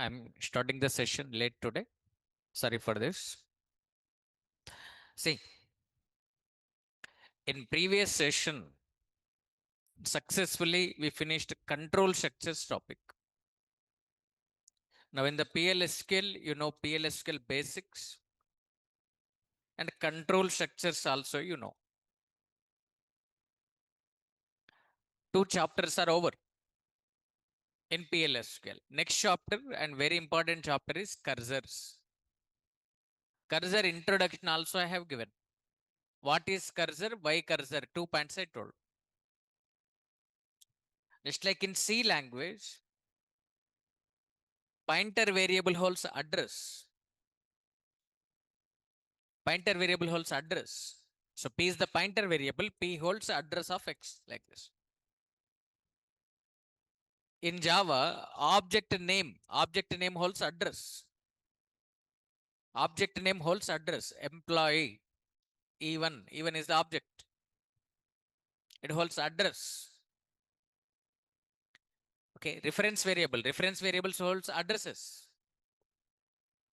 I'm starting the session late today. Sorry for this. See, in previous session, successfully we finished control structures topic. Now in the PLSQL, you know PLSQL basics and control structures also you know. Two chapters are over in PLSQL. Next chapter and very important chapter is cursors. Cursor introduction also I have given. What is cursor? Why cursor? 2 points I told. Just like in C language, pointer variable holds address. Pointer variable holds address. So P is the pointer variable, P holds address of X like this. In Java, object name holds address. Object name holds address. Employee, even is the object. It holds address. Okay, reference variables holds addresses.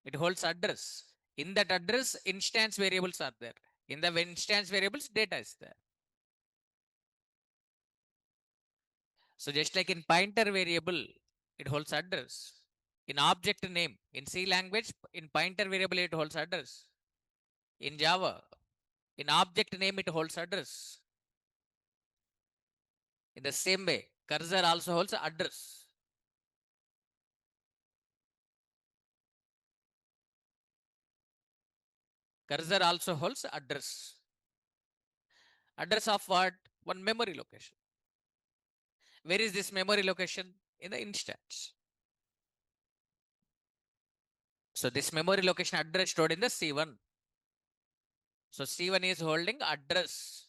It holds address. In that address, instance variables are there. In the instance variables, data is there. So just like in pointer variable, it holds address. In object name, in C language, in pointer variable, it holds address. In Java, in object name, it holds address. In the same way, cursor also holds address. Cursor also holds address. Address of what? One memory location. Where is this memory location? In the instance. So this memory location address stored in the C1. So C1 is holding address.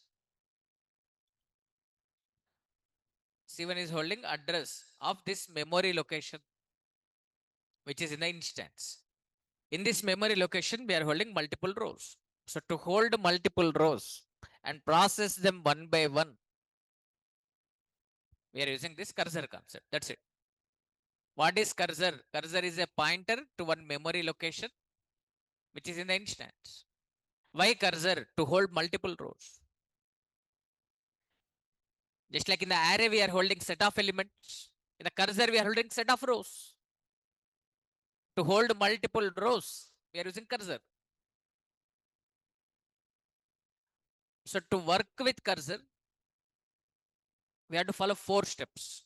C1 is holding address of this memory location, which is in the instance. In this memory location, we are holding multiple rows. So to hold multiple rows and process them one by one, we are using this cursor concept. That's it. What is cursor? Cursor is a pointer to one memory location, which is in the instance. Why cursor? To hold multiple rows. Just like in the array, we are holding set of elements. In the cursor, we are holding set of rows. To hold multiple rows, we are using cursor. So to work with cursor, we have to follow 4 steps.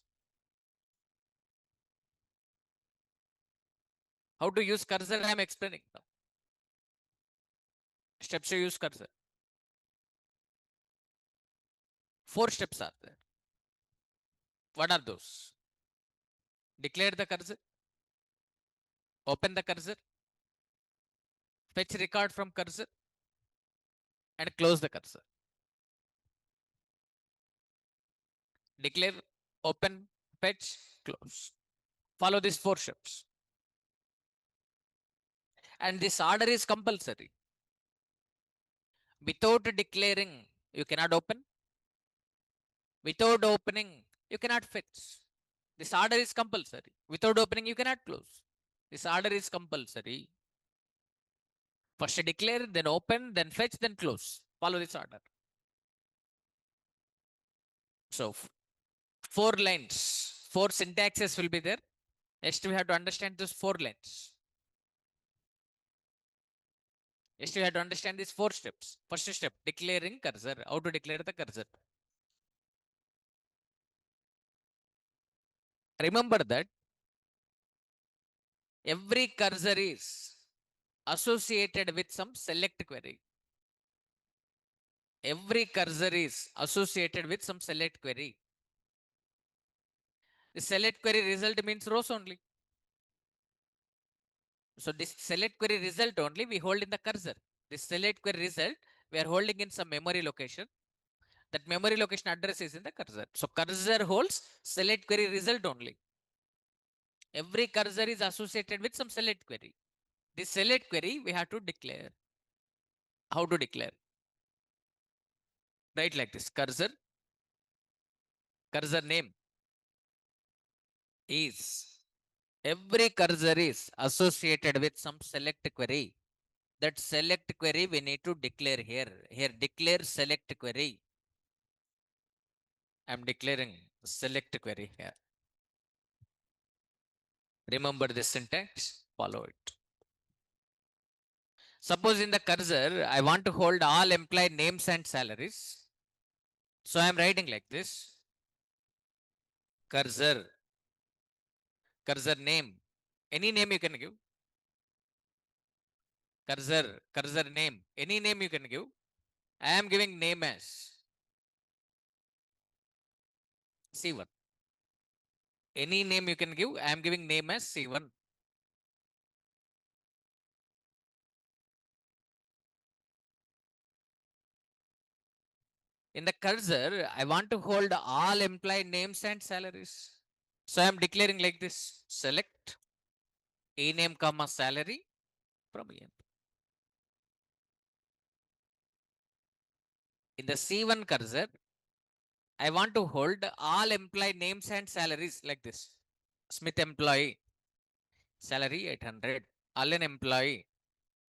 How to use cursor, I am explaining now. Steps to use cursor. 4 steps are there. What are those? Declare the cursor, open the cursor, fetch record from cursor, and close the cursor. Declare, open, fetch, close. Follow these 4 steps. And this order is compulsory. Without declaring, you cannot open. Without opening, you cannot fetch. This order is compulsory. Without opening, you cannot close. This order is compulsory. First declare, then open, then fetch, then close. Follow this order. So 4 lines, 4 syntaxes will be there. Next, we have to understand those 4 lines. Next, we have to understand these 4 steps. First step, declaring cursor. How to declare the cursor? Remember that every cursor is associated with some select query. Every cursor is associated with some select query. The select query result means rows only. So this select query result only we hold in the cursor. This select query result we are holding in some memory location. That memory location address is in the cursor. So cursor holds select query result only. Every cursor is associated with some select query. This select query we have to declare. How to declare? Write like this: cursor name is Every cursor is associated with some select query. That select query we need to declare here. Here declare select query. I'm declaring select query here. Remember this syntax, follow it. Suppose in the cursor, I want to hold all employee names and salaries. So I'm writing like this. Cursor, cursor name. Any name you can give. Cursor name. Any name you can give. I am giving name as C1. Any name you can give. I am giving name as C1. In the cursor, I want to hold all employee names and salaries. So I am declaring like this. Select a name comma salary from EMP. In the C1 cursor, I want to hold all employee names and salaries like this. Smith employee, salary 800. Allen employee,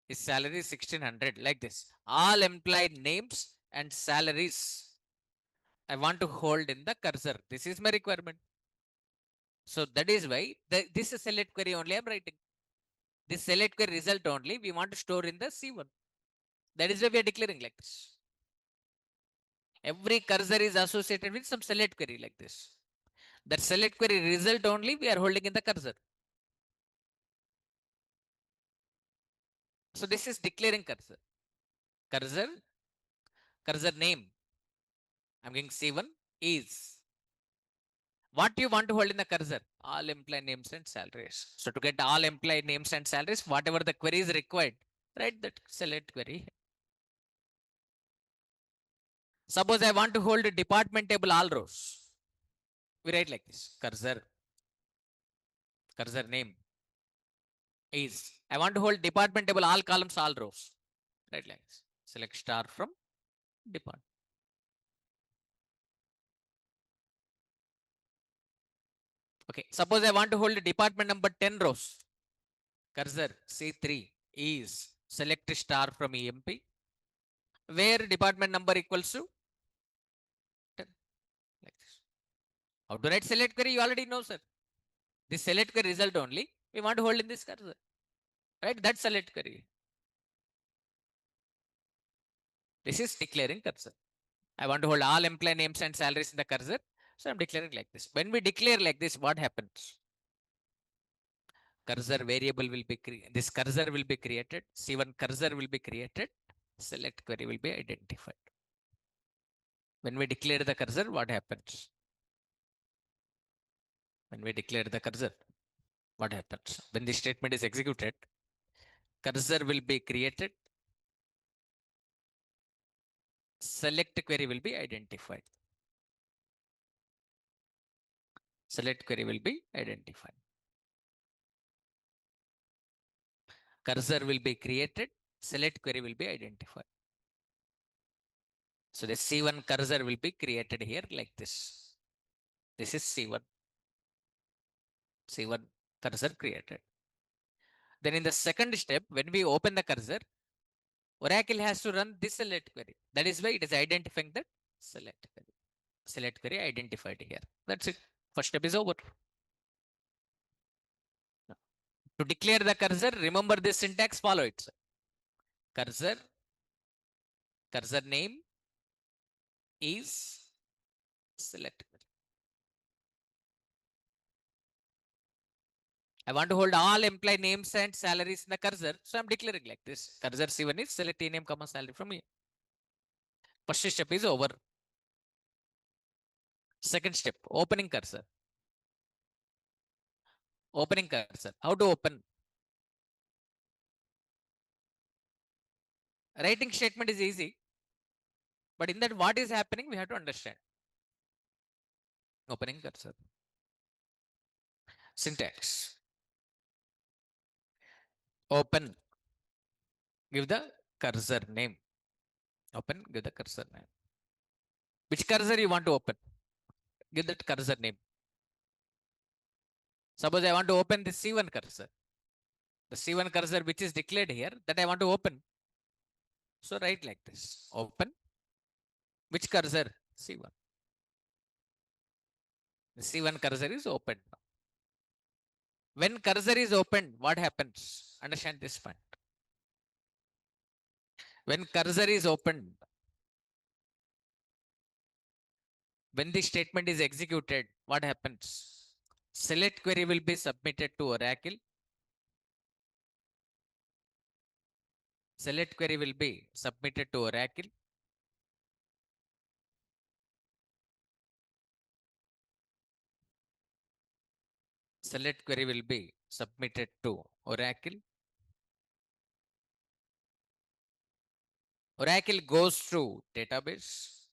his salary 1600 like this. All employee names and salaries I want to hold in the cursor. This is my requirement. So that is why this is select query only I'm writing. This select query result only we want to store in the C1. That is why we are declaring like this. Every cursor is associated with some select query like this. That select query result only we are holding in the cursor. So this is declaring cursor. Cursor, cursor name. I'm giving C1 is. What you want to hold in the cursor? All employee names and salaries. So to get all employee names and salaries, whatever the query is required, write that select query. Suppose I want to hold a department table all rows. We write like this. Cursor name is. I want to hold department table all columns, all rows. Write like this. Select star from department. Okay. Suppose I want to hold a department number 10 rows. Cursor C3 is select star from EMP. Where department number equals to 10. Like this. How to write select query? You already know, sir. This select query result only we want to hold in this cursor. Right? That's select query. This is declaring cursor. I want to hold all employee names and salaries in the cursor. So I'm declaring like this. When we declare like this, what happens? Cursor variable will be created. This cursor will be created. C1 cursor will be created. Select query will be identified. When we declare the cursor, what happens? When we declare the cursor, what happens? When this statement is executed, cursor will be created. Select query will be identified. Select query will be identified. Cursor will be created. Select query will be identified. So the C1 cursor will be created here like this. This is C1. C1 cursor created. Then in the second step, when we open the cursor, Oracle has to run this select query. That is why it is identifying that select query. Select query identified here. That's it. First step is over. To declare the cursor, remember this syntax, follow it. Cursor, cursor name is select query. I want to hold all employee names and salaries in the cursor. So I'm declaring like this. Cursor C1 is select a name, comma salary from here. First step is over. Second step, opening cursor. Opening cursor. How to open? Writing statement is easy. But in that, what is happening, we have to understand. Opening cursor. Syntax. Open. Give the cursor name. Open. Give the cursor name. Which cursor you want to open? Give that cursor name. Suppose I want to open the C1 cursor. The C1 cursor which is declared here, that I want to open. So write like this. Open which cursor? C1. The C1 cursor is opened. When cursor is opened, what happens? Understand this point. When cursor is opened, when the statement is executed, what happens? Select query will be submitted to Oracle. Select query will be submitted to Oracle. Select query will be submitted to Oracle. Oracle goes to database.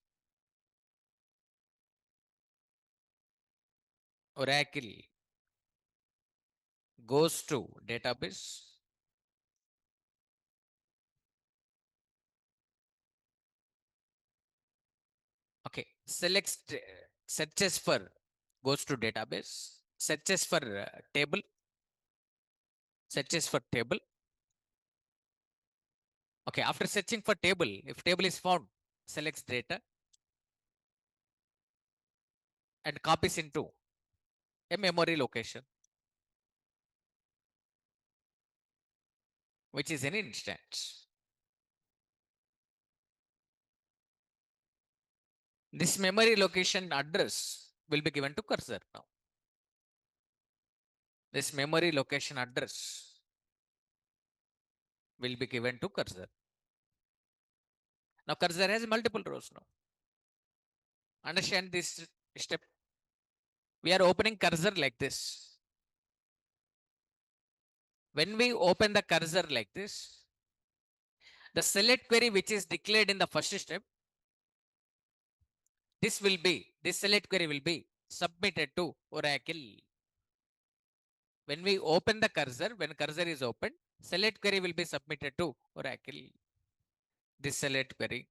Oracle goes to database. Okay, selects searches for goes to database, searches for table, searches for table. Okay, after searching for table, if table is found, selects data and copies into a memory location, which is an instance. This memory location address will be given to cursor now. This memory location address will be given to cursor. Now cursor has multiple rows now. Understand this step. We are opening cursor like this. When we open the cursor like this, the select query which is declared in the first step, this select query will be submitted to Oracle. When we open the cursor, when cursor is opened, select query will be submitted to Oracle. This select query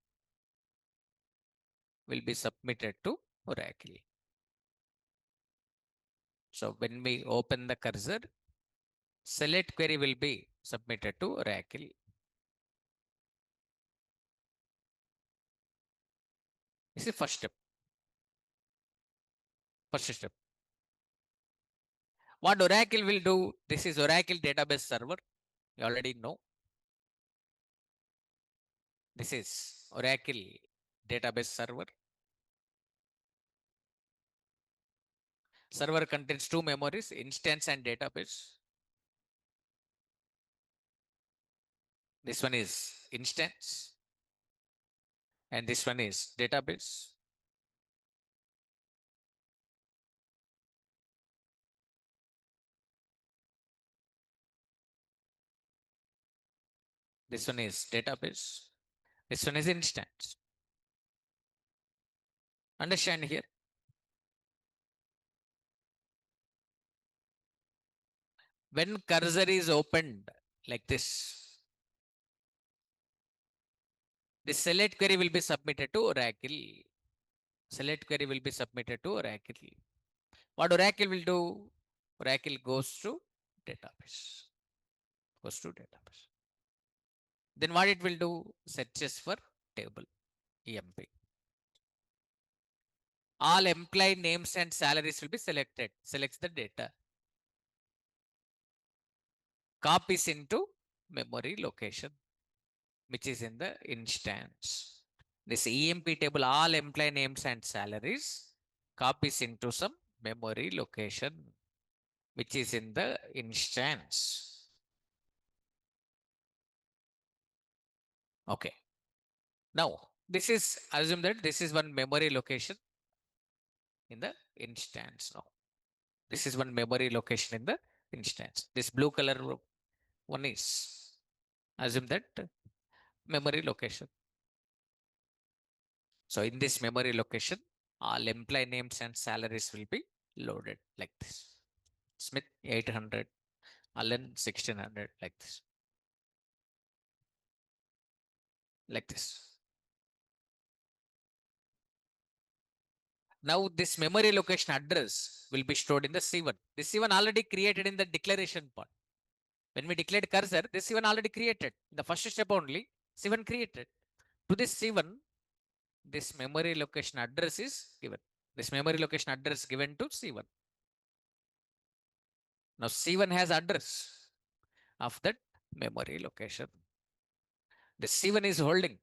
will be submitted to Oracle. So when we open the cursor, select query will be submitted to Oracle. This is first step. First step. What Oracle will do, this is Oracle database server. You already know. This is Oracle database server. Server contains two memories, instance and database. This one is instance and this one is database. This one is database. This one is instance. Understand here? When cursor is opened like this, the select query will be submitted to Oracle. Select query will be submitted to Oracle. What Oracle will do? Oracle goes to database. Goes to database. Then what it will do? Searches for table. EMP. All employee names and salaries will be selected. Selects the data. Copies into memory location, which is in the instance. This EMP table, all employee names and salaries, copies into some memory location, which is in the instance. Okay. Now, this is, assume that this is one memory location in the instance now. This is one memory location in the instance. This blue color one is, assume that memory location. So in this memory location, all employee names and salaries will be loaded like this. Smith 800, Allen 1600, like this. Like this. Now this memory location address will be stored in the C1. This C1 already created in the declaration part. When we declared cursor, this C1 already created. In the first step only, C1 created. To this C1, this memory location address is given. This memory location address given to C1. Now C1 has address of that memory location. The C1 is holding.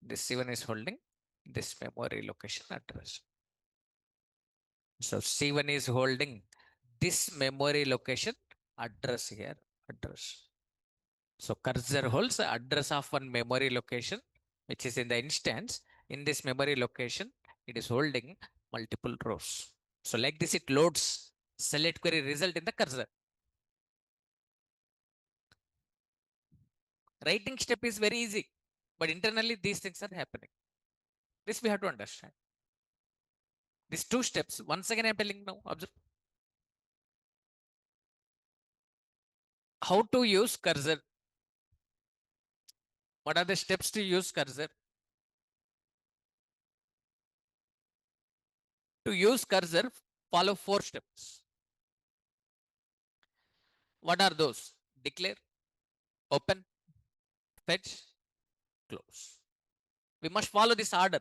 This C1 is holding this memory location address. So C1 is holding this memory location address here. Address. So cursor holds the address of one memory location, which is in the instance. In this memory location, it is holding multiple rows. So like this, it loads select query result in the cursor. Writing step is very easy, but internally these things are happening. This we have to understand. These two steps, once again I'm telling now, observe. How to use cursor? What are the steps to use cursor? To use cursor, follow 4 steps. What are those? Declare, open, fetch, close. We must follow this order.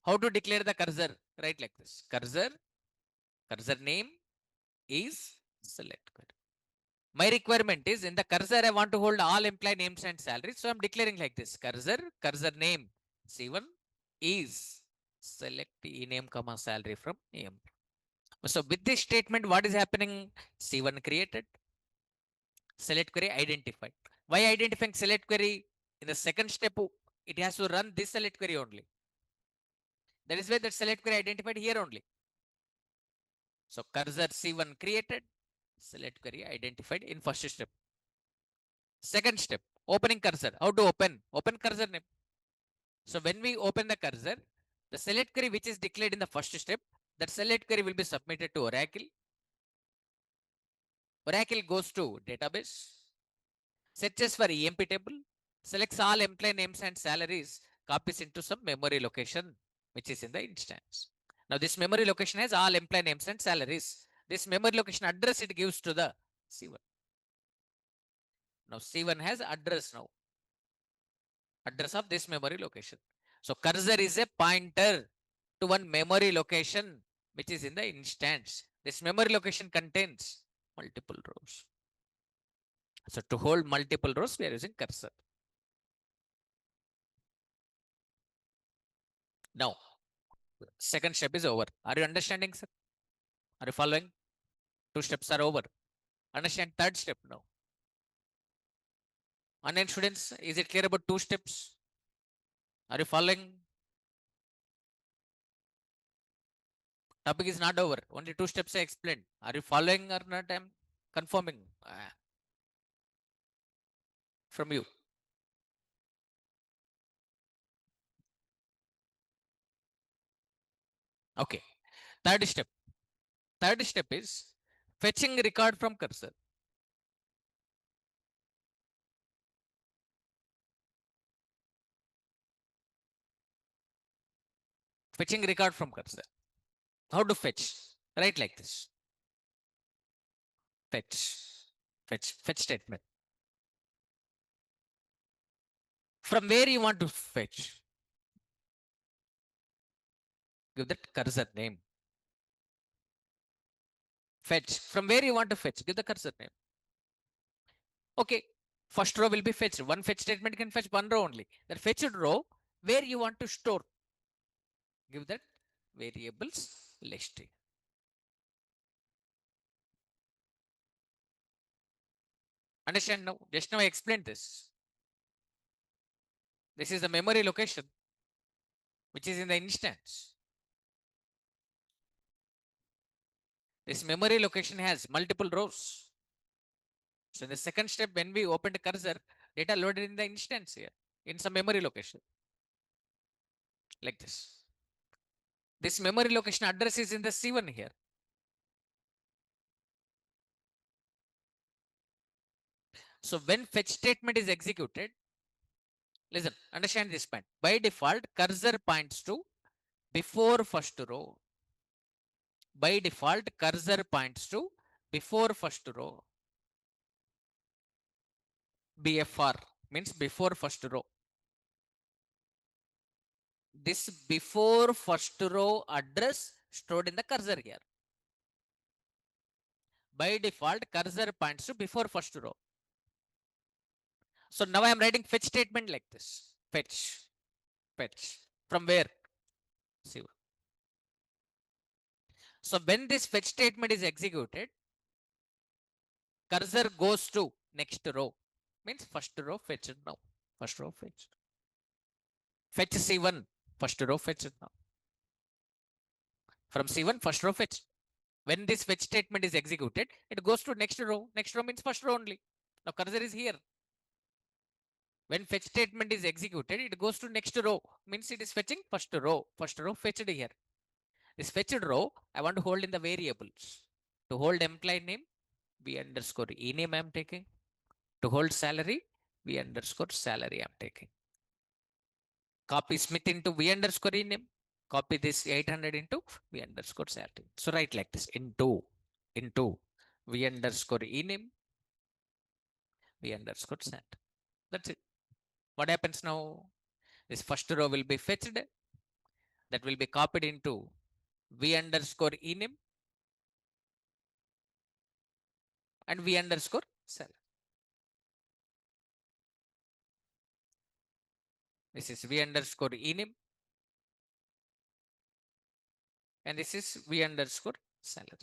How to declare the cursor? Write like this. Cursor name is select query. My requirement is in the cursor, I want to hold all employee names and salaries. So I'm declaring like this. Cursor name C1 is select name comma salary from name. So with this statement, what is happening? C1 created, select query identified. Why identifying select query? In the second step, it has to run this select query only. That is why that select query identified here only. So cursor C1 created, select query identified in first step. Second step, opening cursor. How to open? Open cursor name. So when we open the cursor, the select query which is declared in the first step, that select query will be submitted to Oracle. Oracle goes to database, searches for EMP table, selects all employee names and salaries, copies into some memory location, which is in the instance. Now this memory location has all employee names and salaries. This memory location address it gives to the C1. Now C1 has address now. Address of this memory location. So cursor is a pointer to one memory location which is in the instance. This memory location contains multiple rows. So to hold multiple rows, we are using cursor. Now, second step is over. Are you understanding, sir? Are you following? Two steps are over. Understand third step now. Online students, is it clear about two steps? Are you following? Topic is not over. Only two steps I explained. Are you following or not? I'm confirming from you. Okay. Third step. Third step is fetching record from cursor. Fetching record from cursor. How to fetch? Write like this. Fetch. Fetch statement. From where you want to fetch? Give that cursor name. Fetch. From where you want to fetch? Give the cursor name. Okay. First row will be fetched. One fetch statement can fetch one row only. That fetched row where you want to store. Give that variables list. Understand now? Just now I explained this. This is the memory location which is in the instance. This memory location has multiple rows. So in the second step, when we open the cursor, data loaded in the instance here in some memory location like this. This memory location address is in the C1 here. So when fetch statement is executed, Listen, understand this point. By default, cursor points to before first row. By default, cursor points to before first row. BFR means before first row. This before first row address stored in the cursor here. By default, cursor points to before first row. So now I am writing fetch statement like this. Fetch. From where? See. So when this fetch statement is executed, cursor goes to next row. Means first row fetched now. First row fetched. Fetch C1. First row fetched now. From C1, first row fetched. When this fetch statement is executed, it goes to next row. Next row means first row only. Now cursor is here. When fetch statement is executed, it goes to next row. Means it is fetching first row. First row fetched here. This fetched row, I want to hold in the variables. To hold employee name, v underscore e name I am taking. To hold salary, v underscore salary I am taking. Copy Smith into v underscore e name. Copy this 800 into v underscore salary. So write like this into v underscore e name, v underscore salary. That's it. What happens now? This first row will be fetched. That will be copied into v underscore e name and v underscore salary. This is v underscore e name and this is v underscore salary.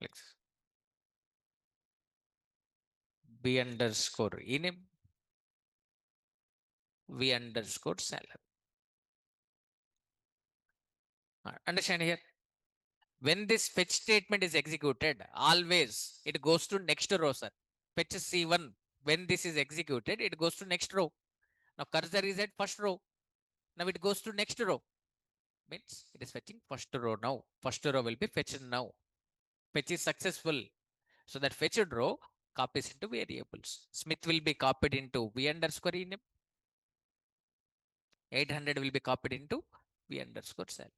Like this. V underscore e name, v underscore salary. Understand here? When this fetch statement is executed, always it goes to next row, sir. Fetch C1. When this is executed, it goes to next row. Now cursor is at first row. Now it goes to next row. Means it is fetching first row now. First row will be fetched now. Fetch is successful. So that fetched row copies into variables. Smith will be copied into v underscore enum. 800 will be copied into v underscore set.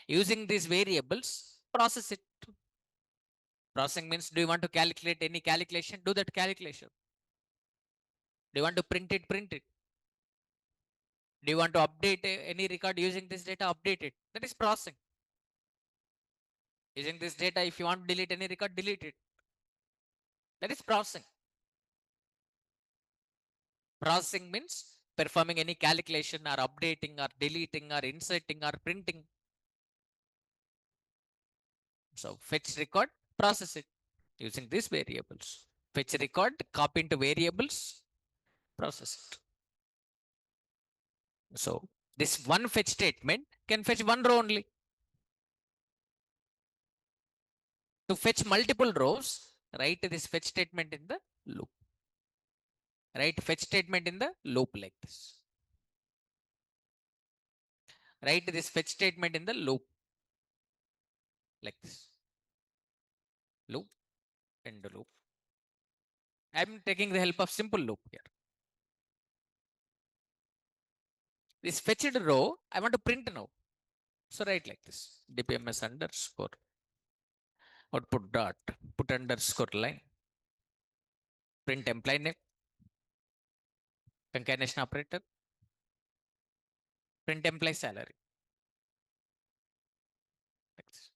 Using these variables, process it. Processing means, do you want to calculate any calculation? Do that calculation. Do you want to print it? Print it. Do you want to update any record using this data? Update it. That is processing. Using this data, if you want to delete any record, delete it. That is processing. Processing means performing any calculation or updating or deleting or inserting or printing. So fetch record, process it using these variables. Fetch record, copy into variables, process it. So this one fetch statement can fetch one row only. To fetch multiple rows, write this fetch statement in the loop. Write fetch statement in the loop like this. Write this fetch statement in the loop like this. Loop and the loop. I'm taking the help of simple loop here. This fetched row, I want to print now. So write like this. dpms underscore output dot put underscore line. Print employee name. Concatenation operator. Print employee salary. Like this.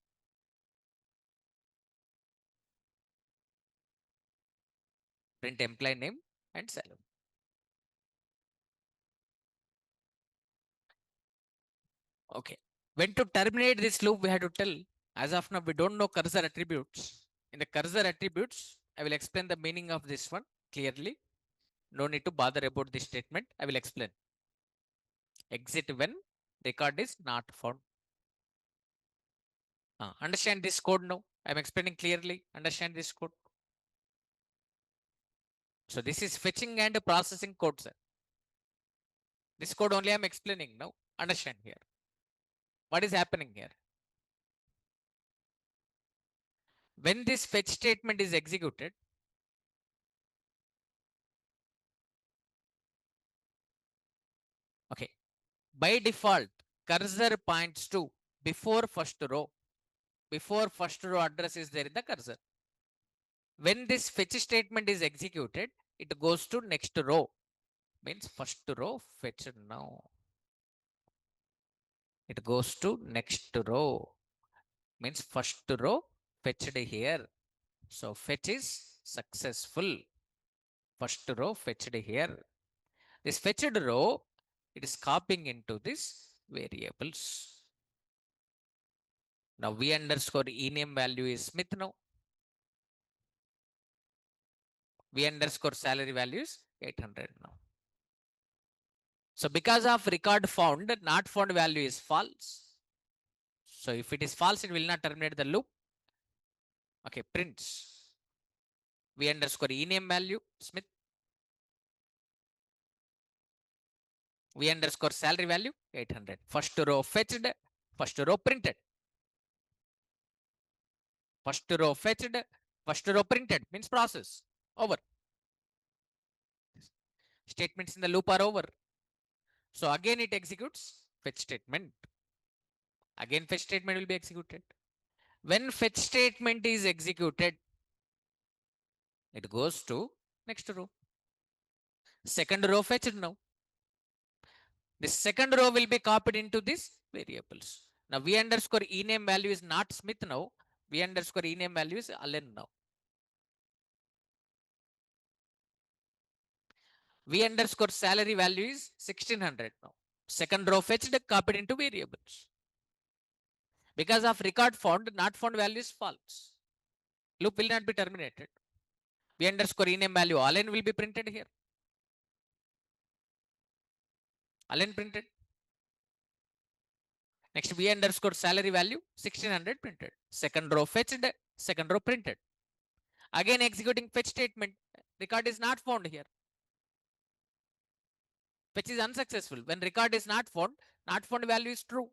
Print employee name and salary. Okay. When to terminate this loop, we have to tell. As of now, we don't know cursor attributes. In the cursor attributes, I will explain the meaning of this one clearly. No need to bother about this statement. I will explain. Exit when record is not found. Understand this code now. I'm explaining clearly. Understand this code. So this is fetching and processing code, sir. This code only I'm explaining now. Understand here. What is happening here? When this fetch statement is executed, By default, cursor points to before first row. Before first row address is there in the cursor. When this fetch statement is executed, it goes to next row. Means first row fetched now. It goes to next row. Means first row fetched here. So fetch is successful. First row fetched here. This fetched row, it is copying into this variables. Now v underscore ename value is Smith now. V underscore salary value is 800 now. So because of record found, not found value is false. So if it is false, it will not terminate the loop. Okay, prints v underscore ename value Smith, v underscore salary value 800. First row fetched, first row printed. First row fetched, first row printed means process over. Statements in the loop are over. So again it executes fetch statement. Again fetch statement will be executed. When fetch statement is executed, it goes to next row. Second row fetched now. This second row will be copied into these variables. Now v underscore ename value is not Smith now. V underscore ename value is Allen now. V underscore salary value is 1600 now. Second row fetched, copied into variables. Because of record found, not found value is false. Loop will not be terminated. V underscore ename value Allen will be printed here. Allen printed. Next v underscore salary value 1600 printed. Second row fetched, second row printed. Again executing fetch statement. Record is not found here. Fetch is unsuccessful. When record is not found value is true.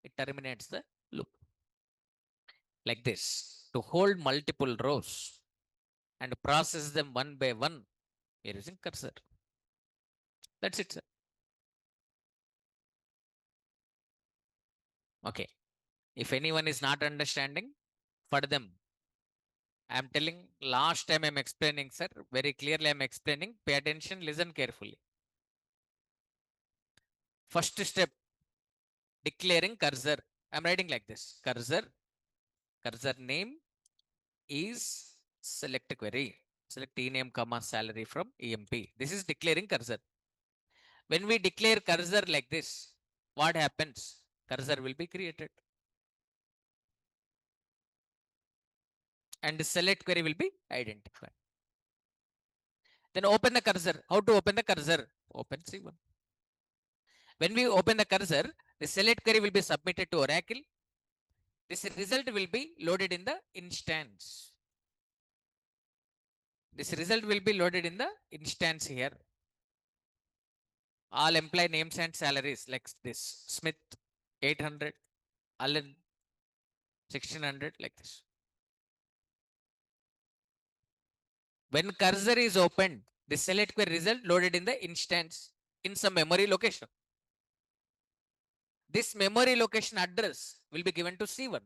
It terminates the loop. Like this. To hold multiple rows and process them one by one, we are using cursor. That's it, sir. Okay. If anyone is not understanding, for them, I am telling last time I am explaining, sir. Very clearly I am explaining. Pay attention, listen carefully. First step, declaring cursor. I am writing like this. Cursor name is select query. Select ename comma salary from EMP. This is declaring cursor. When we declare cursor like this, what happens? Cursor will be created. And the select query will be identified. Then open the cursor. How to open the cursor? Open C1. When we open the cursor, the select query will be submitted to Oracle. This result will be loaded in the instance. This result will be loaded in the instance here. All employee names and salaries like this. Smith 800, Allen 1600 like this. When cursor is opened, the select query result loaded in the instance in some memory location. This memory location address will be given to C1.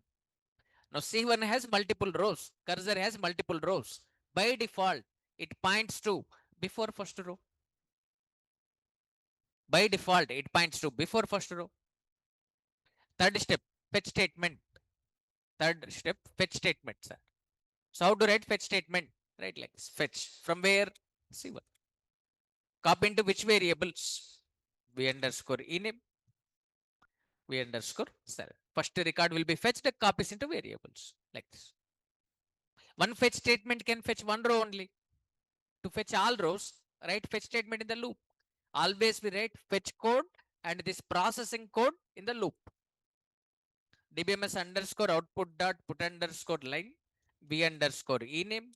Now C1 has multiple rows. Cursor has multiple rows. By default, it points to before first row. By default, it points to before first row. Third step, fetch statement. Third step, fetch statement, sir. So how to write fetch statement? Write like this. Fetch. From where? C1. Copy into which variables? V underscore ename. V underscore salary. First record will be fetched, copies into variables. Like this. One fetch statement can fetch one row only. To fetch all rows, write fetch statement in the loop. Always we write fetch code and this processing code in the loop. DBMS underscore output dot put underscore line, V underscore ename,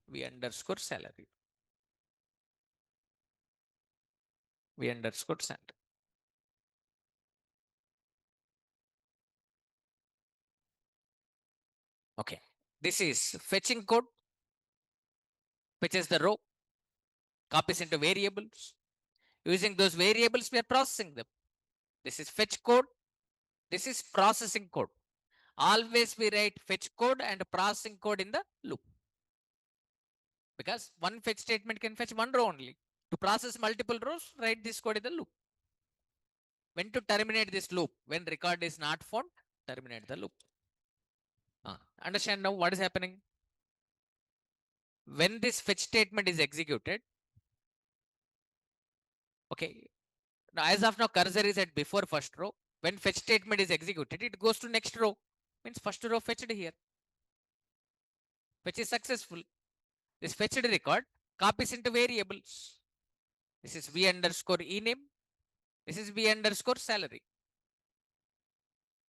V underscore salary. V underscore salary. Okay. This is fetching code, fetches the row, copies into variables. Using those variables, we are processing them. This is fetch code. This is processing code. Always we write fetch code and processing code in the loop. Because one fetch statement can fetch one row only. To process multiple rows, write this code in the loop. When to terminate this loop? When record is not found, terminate the loop. Understand now what is happening? When this fetch statement is executed, okay, now as of now cursor is at before first row. When fetch statement is executed, it goes to next row. Means first row fetched here. Fetch is successful. This fetched record copies into variables. This is v underscore ename. This is v underscore salary.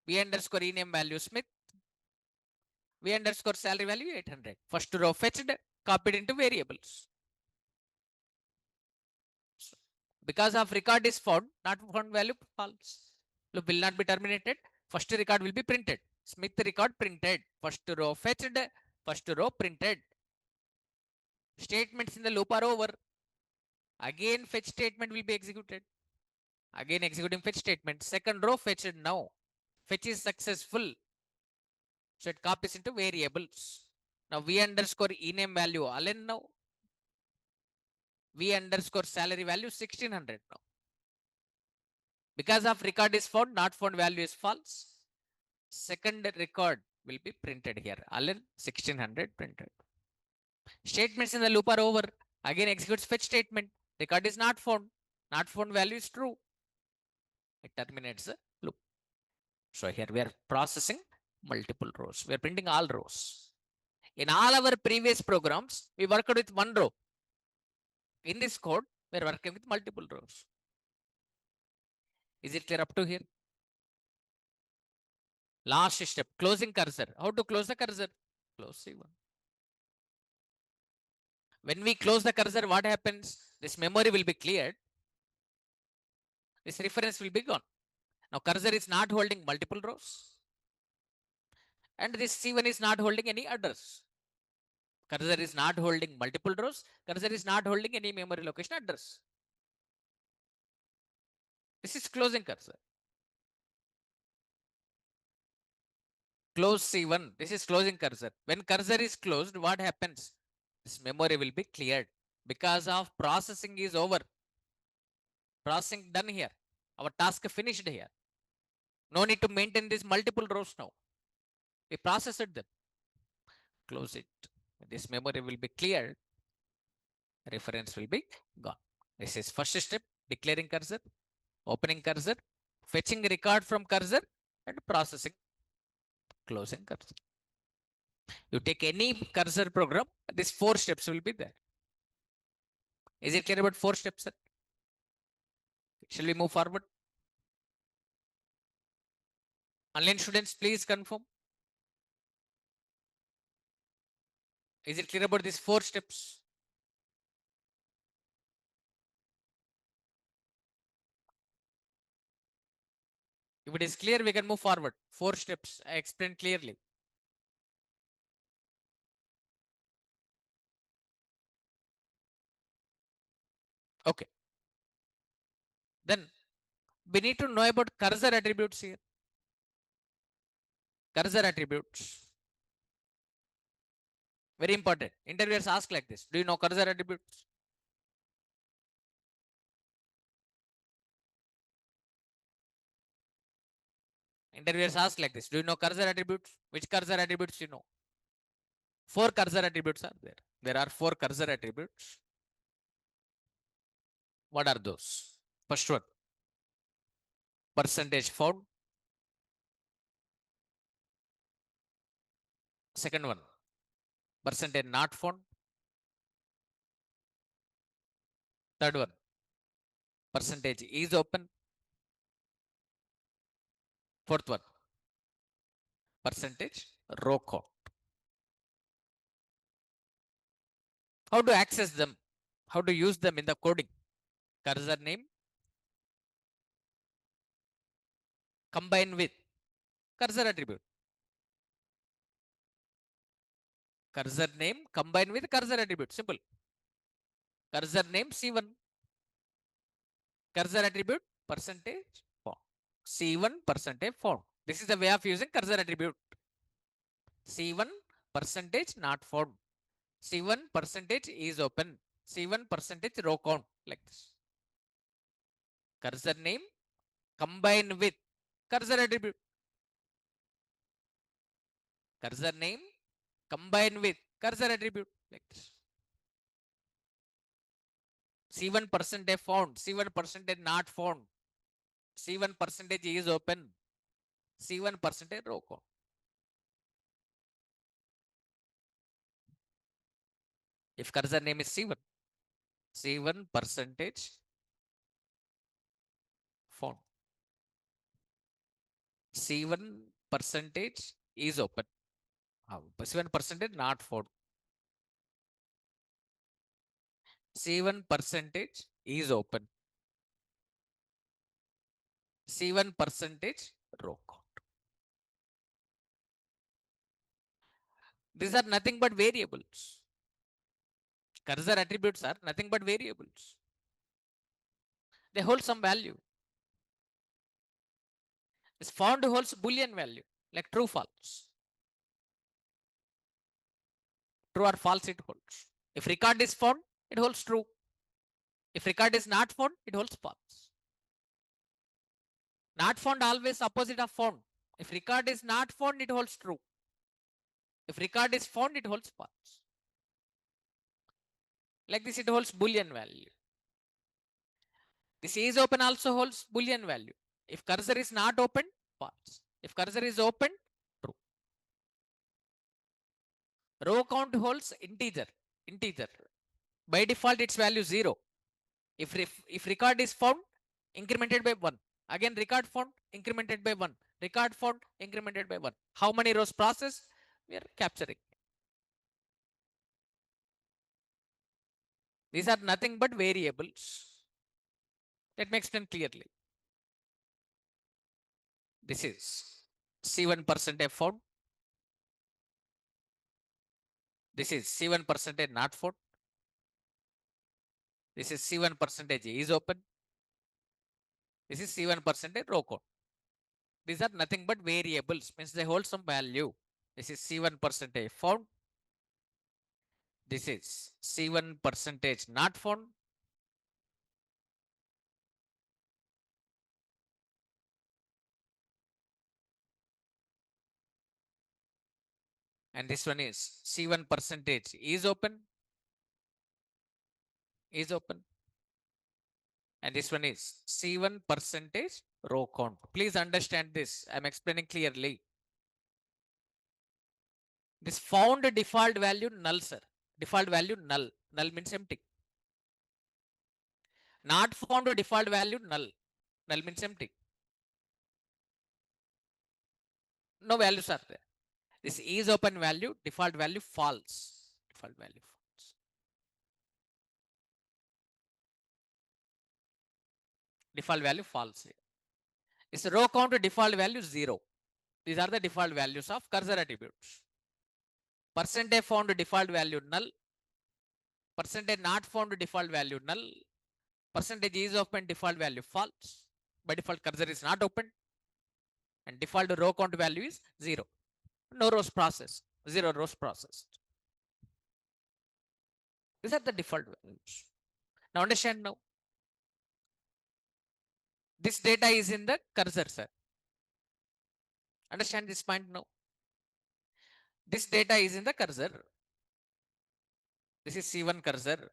V underscore ename value Smith. V underscore salary value 800. First row fetched, copied into variables. So, because of record is found, not found value false. Loop will not be terminated. First record will be printed. Smith record printed. First row fetched. First row printed. Statements in the loop are over. Again fetch statement will be executed. Again executing fetch statement. Second row fetched now. Fetch is successful. So it copies into variables. Now v underscore ename value Allen now. V underscore salary value 1600 now. Because of record is found, not found value is false. Second record will be printed here. Allen 1600 printed. Statements in the loop are over. Again executes fetch statement. Record is not found. Not found value is true. It terminates the loop. So here we are processing multiple rows. We are printing all rows. In all our previous programs, we worked with one row. In this code, we are working with multiple rows. Is it clear up to here? Last step, closing cursor. How to close the cursor? Close C1. When we close the cursor, what happens? This memory will be cleared. This reference will be gone. Now cursor is not holding multiple rows. And this C1 is not holding any address. Cursor is not holding multiple rows. Cursor is not holding any memory location address. This is closing cursor. Close C1. This is closing cursor. When cursor is closed, what happens? This memory will be cleared because of processing is over. Processing done here. Our task finished here. No need to maintain these multiple rows now. We processed them. Close it. This memory will be cleared. Reference will be gone. This is first step, declaring cursor, opening cursor, fetching record from cursor, and processing, closing cursor. You take any cursor program, these 4 steps will be there. Is it clear about 4 steps, sir? Shall we move forward? Online students, please confirm. Is it clear about these 4 steps? If it is clear, we can move forward. 4 steps I explained clearly. Okay. Then we need to know about cursor attributes here. Cursor attributes. Very important. Interviewers ask like this. Do you know cursor attributes? Interviewers ask like this. Do you know cursor attributes? Which cursor attributes you know? 4 cursor attributes are there. There are 4 cursor attributes. What are those? First one, percentage found. Second one, percentage not found. Third one, percentage is open. Fourth one, percentage row count. How to access them? How to use them in the coding? Cursor name combine with cursor attribute. Cursor name combine with cursor attribute. Simple. Cursor name C1. Cursor attribute percentage found. C1 percentage found. This is the way of using cursor attribute. C1 percentage not found. C1 percentage is open. C1 percentage row count like this. Cursor name combine with cursor attribute. Cursor name combine with cursor attribute like this. C1 percentage found. C1 percentage not found. C1 percentage is open. C1 percentage row count. If cursor name is C1, C1 percentage found. C1 percentage is open. C1 percentage not found. C1 percentage is open. C1 percentage row count. These are nothing but variables. Cursor attributes are nothing but variables. They hold some value. This found holds Boolean value, like true, false. True or false, it holds. If record is found, it holds true. If record is not found, it holds false. Not found always opposite of found. If record is not found, it holds true. If record is found, it holds false. Like this, it holds Boolean value. This is open also holds Boolean value. If cursor is not open, false. If cursor is open, true. Row count holds integer. Integer. By default, its value 0. If record is found, incremented by 1. Again, record found, incremented by 1. Record found, incremented by 1. How many rows processed? We are capturing. These are nothing but variables. Let me explain clearly. This is C1 percentage found. This is C1 percentage not found. This is C1 percentage is open. This is C1 percentage row count. These are nothing but variables, means they hold some value. This is C1 percentage found. This is C1 percentage not found. And this one is C1 percentage is open. Is open. And this one is C1 percentage row count. Please understand this. I'm explaining clearly. This found default value null, sir. Default value null. Null means empty. Not found default value null. Null means empty. No values are there. This is open value, default value false. Default value false. Default value false. This row count default value 0. These are the default values of cursor attributes. Percentage found default value null. Percentage not found default value null. Percentage is open default value false. By default cursor is not open. And default row count value is 0. No rows processed. 0 rows processed. These are the default values. Now understand now. This data is in the cursor, sir. Understand this point now. This data is in the cursor. This is C1 cursor.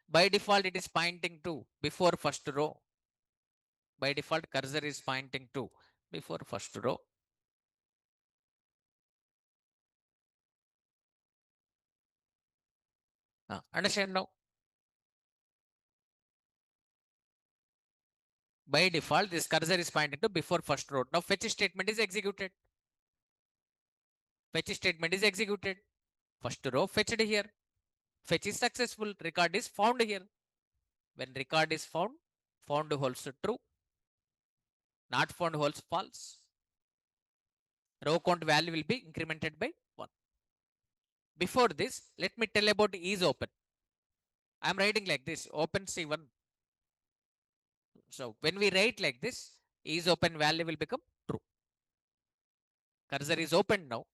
By default, it is pointing to before first row. By default, cursor is pointing to before first row. Understand now? By default, this cursor is pointing to before first row. Now fetch statement is executed. Fetch statement is executed. First row fetched here. Fetch is successful. Record is found here. When record is found holds true. Not found holds false. Row count value will be incremented by 1. Before this, let me tell about is open. I am writing like this, open C1. So when we write like this, is open value will become true. Cursor is open now.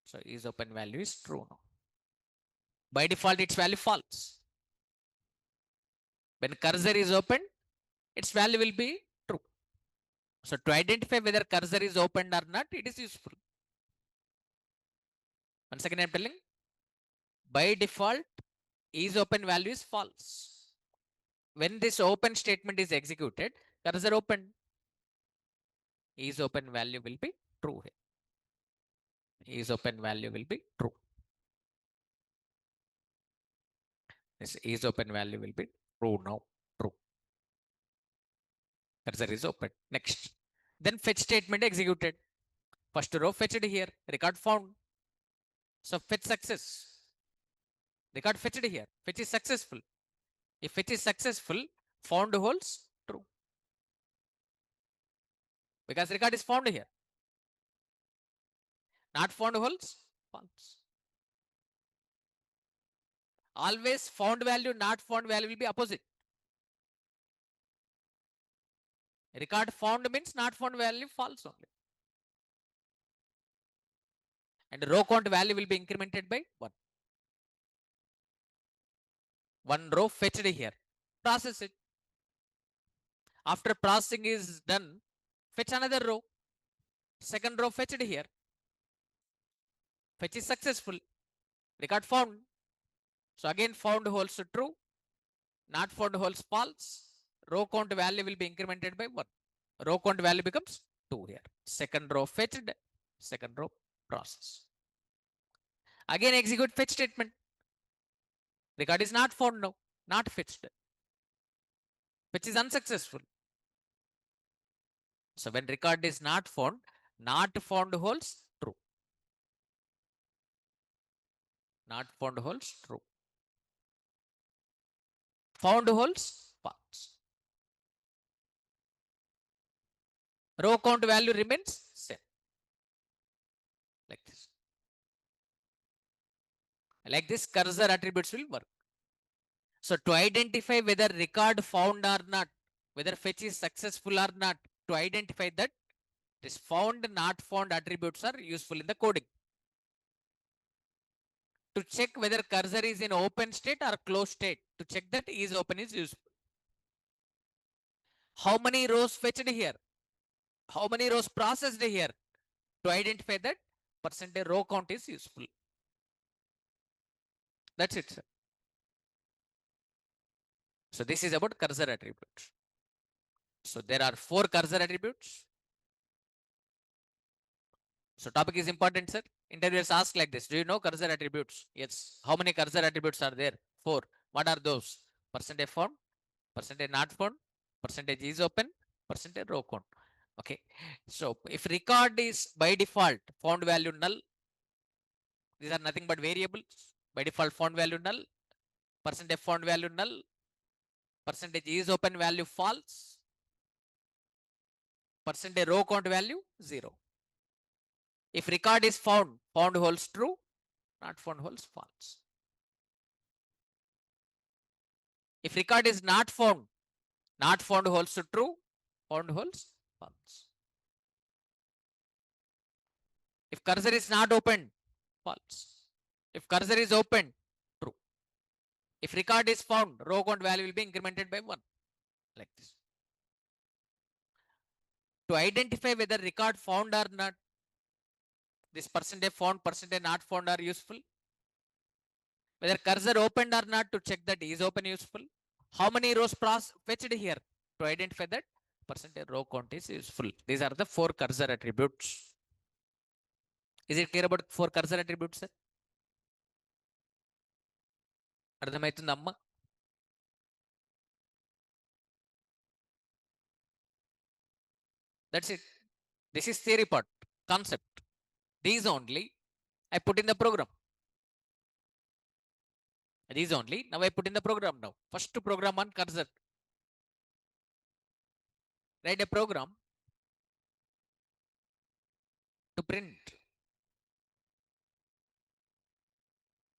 So is open value is true now. By default, its value false. When cursor is open, its value will be true. So to identify whether cursor is opened or not, it is useful. Once again, I'm telling, by default, is open value is false. When this open statement is executed, cursor open, is open value will be true here. Is open value will be true. This is open value will be true now. True. Cursor is open. Next. Then fetch statement executed. First row fetched here. Record found. So fetch success. Record fetched here. Fetch is successful. If fetch is successful, found holds true. Because record is found here. Not found holds false. Always found value, not found value will be opposite. Record found means not found value false only. And row count value will be incremented by 1. One row fetched here. Process it. After processing is done, fetch another row. Second row fetched here. Fetch is successful. Record found. So again found holds true. Not found holds false. Row count value will be incremented by 1. Row count value becomes 2 here. Second row fetched. Second row process. Again execute fetch statement. Record is not found now. Not fetched. Fetch is unsuccessful. So when record is not found holds true. Not found holds true. Found holds false. Row count value remains same. Like this. Like this, cursor attributes will work. So to identify whether record found or not, whether fetch is successful or not, to identify that, this found, not found attributes are useful in the coding. To check whether cursor is in open state or closed state, to check that is open is useful. How many rows fetched here? How many rows processed here? To identify that, percentage row count is useful. That's it, sir. So this is about cursor attributes. So there are 4 cursor attributes. So topic is important, sir. Interviewers ask like this. Do you know cursor attributes? Yes. How many cursor attributes are there? 4. What are those? Percentage found, percentage not found, percentage is open, percentage row count. Okay. So if record is by default found value null, these are nothing but variables. By default found value null, percentage found value null, percentage is open value false, percentage row count value 0. If record is found holds true, not found holds false. If record is not found holds true, found holds false. If cursor is not opened, false. If cursor is opened, true. If record is found, row count value will be incremented by 1. Like this. To identify whether record found or not, this percentage found, percentage not found are useful. Whether cursor opened or not, to check that is open useful. How many rows fetched here? To identify that, percentage row count is useful. These are the 4 cursor attributes. Is it clear about 4 cursor attributes, sir? అర్థమవుతుందమ్మా? That's it. This is theory part, concept. These only I put in the program. These only now I put in the program now. First to program on cursor. Write a program to print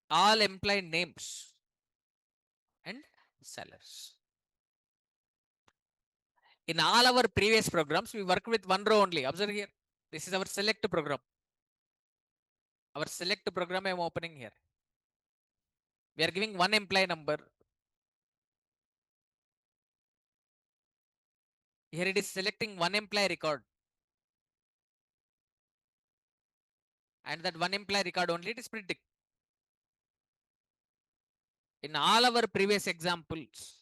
all employee names and sellers. In all our previous programs, we work with one row only. Observe here. This is our select program. Our select program I am opening here. We are giving one employee number. Here it is selecting one employee record. And that one employee record only it is printing. In all our previous examples,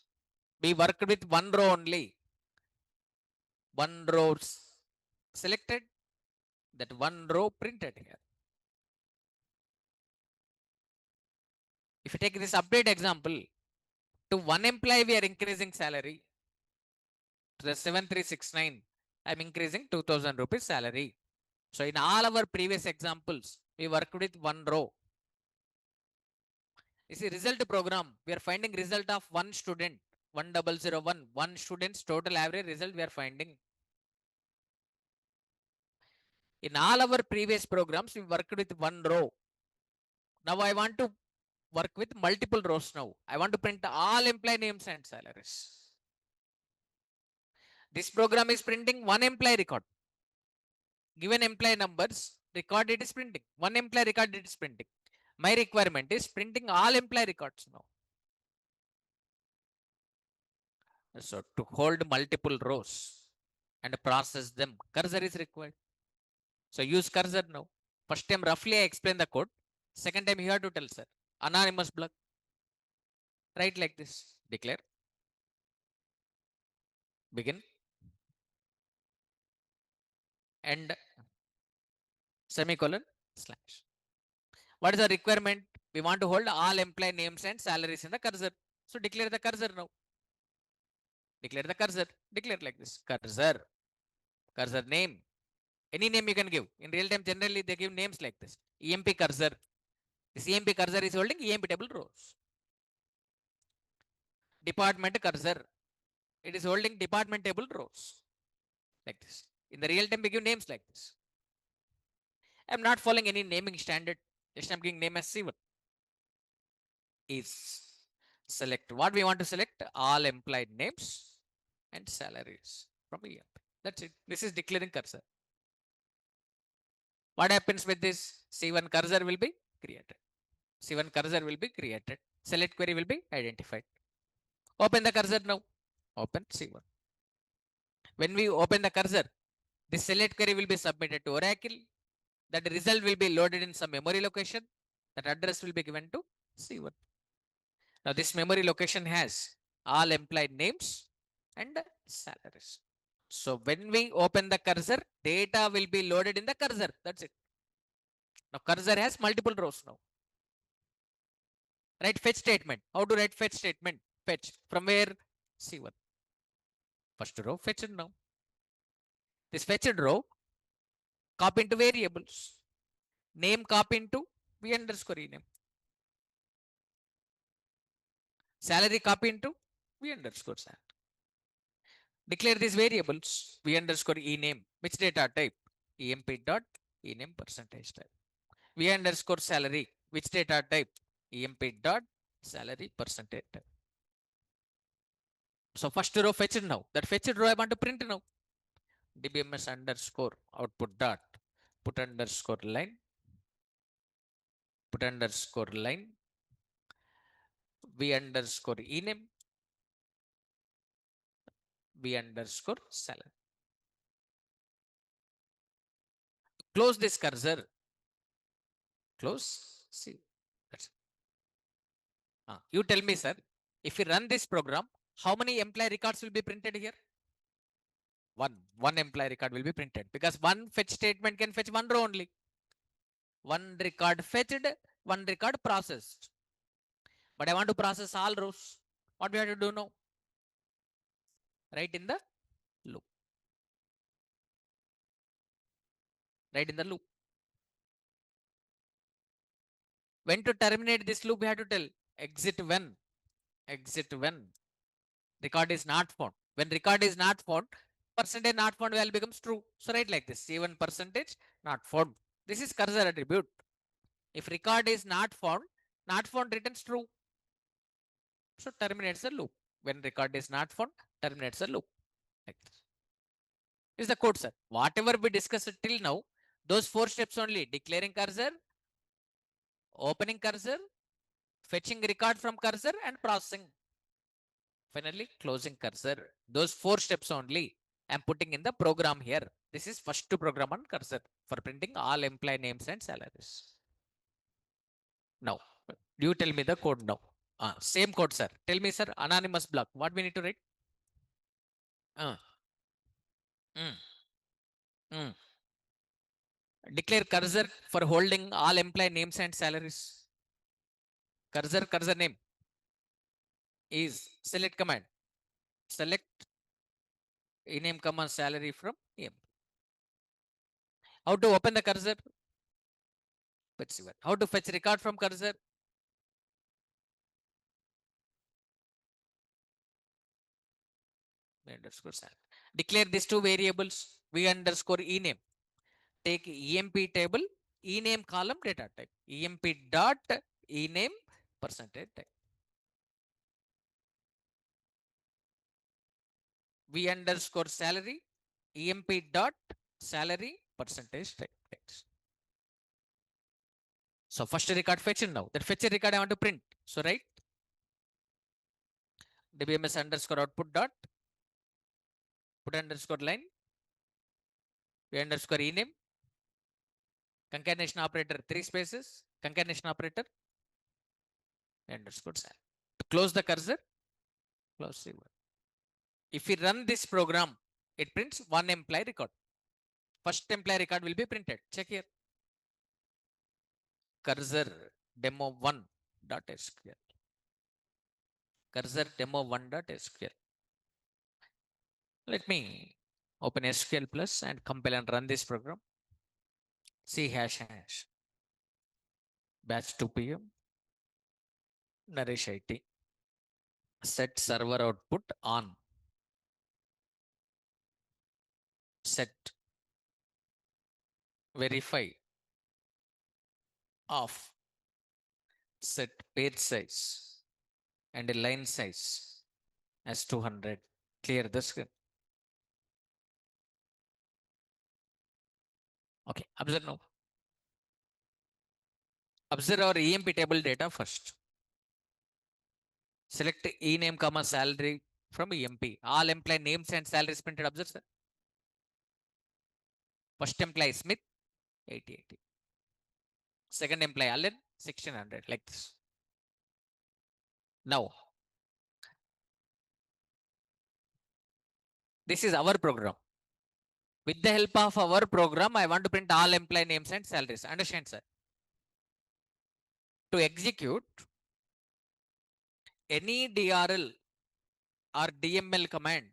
we worked with one row only. One row selected, that one row printed here. If you take this update example, to one employee we are increasing salary. To the 7369, I'm increasing 2000 rupees salary. So in all our previous examples, we worked with one row. This is result program. We are finding result of one student, 1001. One student's total average result we are finding. In all our previous programs, we worked with one row. Now I want to work with multiple rows now. I want to print all employee names and salaries. This program is printing one employee record. Given employee numbers, record it is printing. One employee record it is printing. My requirement is printing all employee records now. So to hold multiple rows and process them, cursor is required. So use cursor now. First time roughly I explain the code. Second time you have to tell sir. Anonymous block. Write like this. Declare. Begin. End. Semicolon. Slash. What is the requirement? We want to hold all employee names and salaries in the cursor. So declare the cursor now. Declare the cursor. Declare like this. Cursor. Cursor name. Any name you can give. In real time, generally they give names like this. EMP cursor. This EMP cursor is holding EMP table rows. Department cursor. It is holding department table rows. Like this. In the real time, we give names like this. I'm not following any naming standard. Just I'm giving name as C1. Is select what we want to select, all employed names and salaries from EMP. That's it. This is declaring cursor. What happens with this? C1 cursor will be created. C1 cursor will be created. Select query will be identified. Open the cursor now. Open C1. When we open the cursor, this select query will be submitted to Oracle. That result will be loaded in some memory location. That address will be given to C1. Now this memory location has all employed names and salaries. So when we open the cursor, data will be loaded in the cursor. That's it. Now cursor has multiple rows now. Write fetch statement. How to write fetch statement? Fetch from where? C1. First row fetched now. This fetched row copy into variables. Name copy into v underscore ename. Salary copy into v underscore salary. Declare these variables v underscore ename. Which data type? emp dot ename percentage type. V underscore salary. Which data type? emp dot salary percentage type. So first row fetched now. That fetched row I want to print now. dbms underscore output dot put underscore line. Put underscore line. V underscore ename. V underscore salary. Close this cursor. Close. See. That's you tell me, sir. If you run this program, how many employee records will be printed here? One employee record will be printed because one fetch statement can fetch one row only. One record fetched, one record processed. But I want to process all rows. What we have to do now? Write in the loop. Write in the loop. When to terminate this loop, we have to tell exit when. Exit when record is not found. When record is not found, percentage not found value becomes true. So write like this, C1 percentage not found. This is cursor attribute. If record is not found returns true. So terminates the loop. When record is not found, terminates the loop. Like this. Is the code, sir. Whatever we discussed till now, those 4 steps only: declaring cursor, opening cursor, fetching record from cursor, and processing. Finally, closing cursor. Those 4 steps only I'm putting in the program here. This is first to program on cursor for printing all employee names and salaries. Now, you tell me the code now. Same code, sir. Tell me, sir, anonymous block. What we need to write? Uh, mm, mm. Declare cursor for holding all employee names and salaries. Cursor name is select command. Select name command salary from name. How to open the cursor? Fetch one. How to fetch record from cursor? Underscore salary. Declare these two variables. V underscore ename. Take emp table, ename column data type. Emp dot ename percentage type. V underscore salary, emp dot salary percentage type. So first record fetch now. That fetch record I want to print. So right, dbms underscore output dot put underscore line, v underscore ename, concatenation operator 3 spaces, concatenation operator underscore salary. To close the cursor, close the one. If we run this program, it prints one employee record. First employee record will be printed. Check here. Cursor demo1 dot SQL. Cursor demo1 dot SQL. Let me open SQL Plus and compile and run this program. C hash hash. Batch 2 PM. Naresh IT. Set server output on. Set verify off. Set page size and line size as 200. Clear the screen. Okay, observe now. Observe our EMP table data first. Select ename comma salary from EMP. All employee names and salaries printed. Observe, sir. First employee Smith, 8080. Second employee Allen, 1600. Like this. Now, this is our program. With the help of our program, I want to print all employee names and salaries. Understand, sir? To execute any DRL or DML command,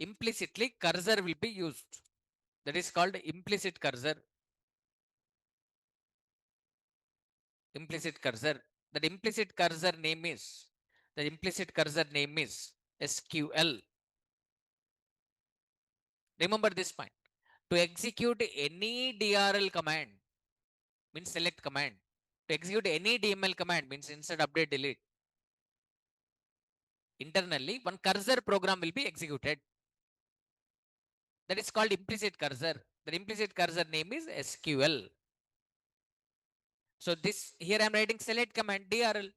implicitly cursor will be used. That is called implicit cursor. Implicit cursor. That implicit cursor name is SQL. Remember this point. To execute any DRL command means select command. To execute any DML command means insert, update, delete. Internally, one cursor program will be executed. That is called implicit cursor. The implicit cursor name is SQL. So this here I am writing select command DRL.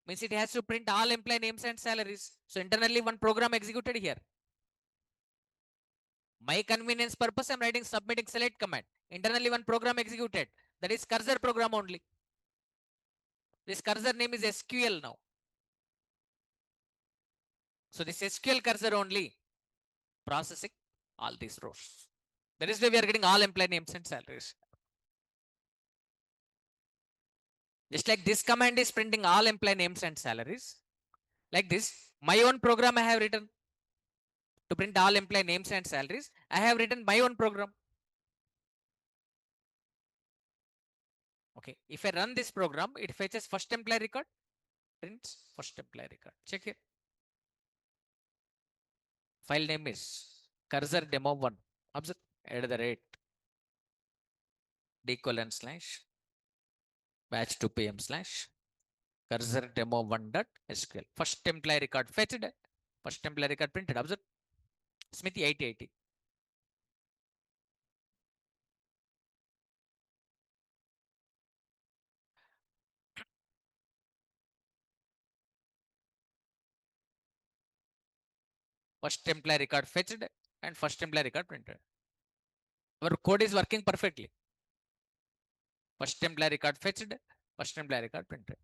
Means it has to print all employee names and salaries. So internally one program executed here. My convenience purpose I am writing submitting select command. Internally one program executed. That is cursor program only. This cursor name is SQL now. So this SQL cursor only processing all these rows. That is why we are getting all employee names and salaries. Just like this command is printing all employee names and salaries. Like this, my own program I have written to print all employee names and salaries. I have written my own program. Okay, if I run this program, it fetches first employee record, prints first employee record. Check here. File name is cursor demo1. Observe at the rate d:// batch 2 PM/ cursor demo1.sql. First employee record fetched. First employee record printed. Observe. Smithy 8080. First employee record fetched and first employee record printed. Our code is working perfectly. First employee record fetched, first employee record printed.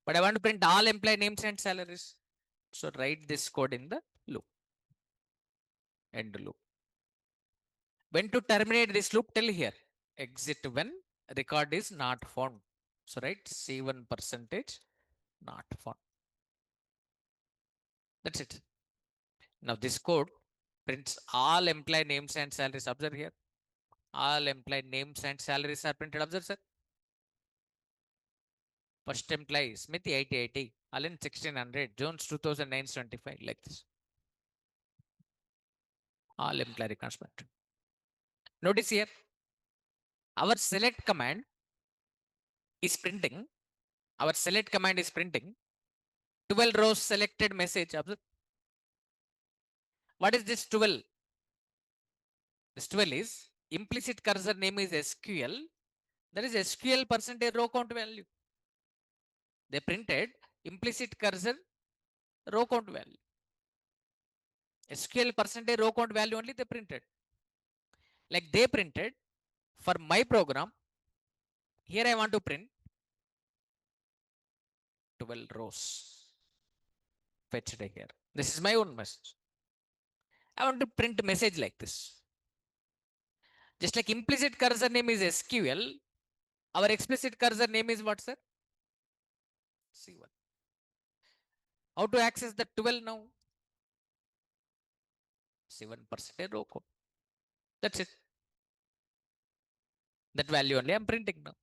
But I want to print all employee names and salaries. So write this code in the loop, end loop. When to terminate this loop, tell here. Exit when record is not found. So write C1 percentage not found. That's it. Now this code prints all employee names and salaries. Observe here. All employee names and salaries are printed. Observe, sir. First employee, Smith 8080, Allen 1600, Jones 2975, like this. All employee records printed. Notice here, our select command is printing. Our select command is printing 12 rows selected message. Observe. What is this 12? This 12 is implicit cursor name is SQL. That is SQL percentage row count value. They printed implicit cursor row count value. SQL percentage row count value only they printed. Like they printed for my program. Here I want to print 12 rows. Fetched here. This is my own message. I want to print message like this. Just like implicit cursor name is SQL, our explicit cursor name is what, sir? C1. How to access the 12 now? C1% row code. That's it. That value only I'm printing now.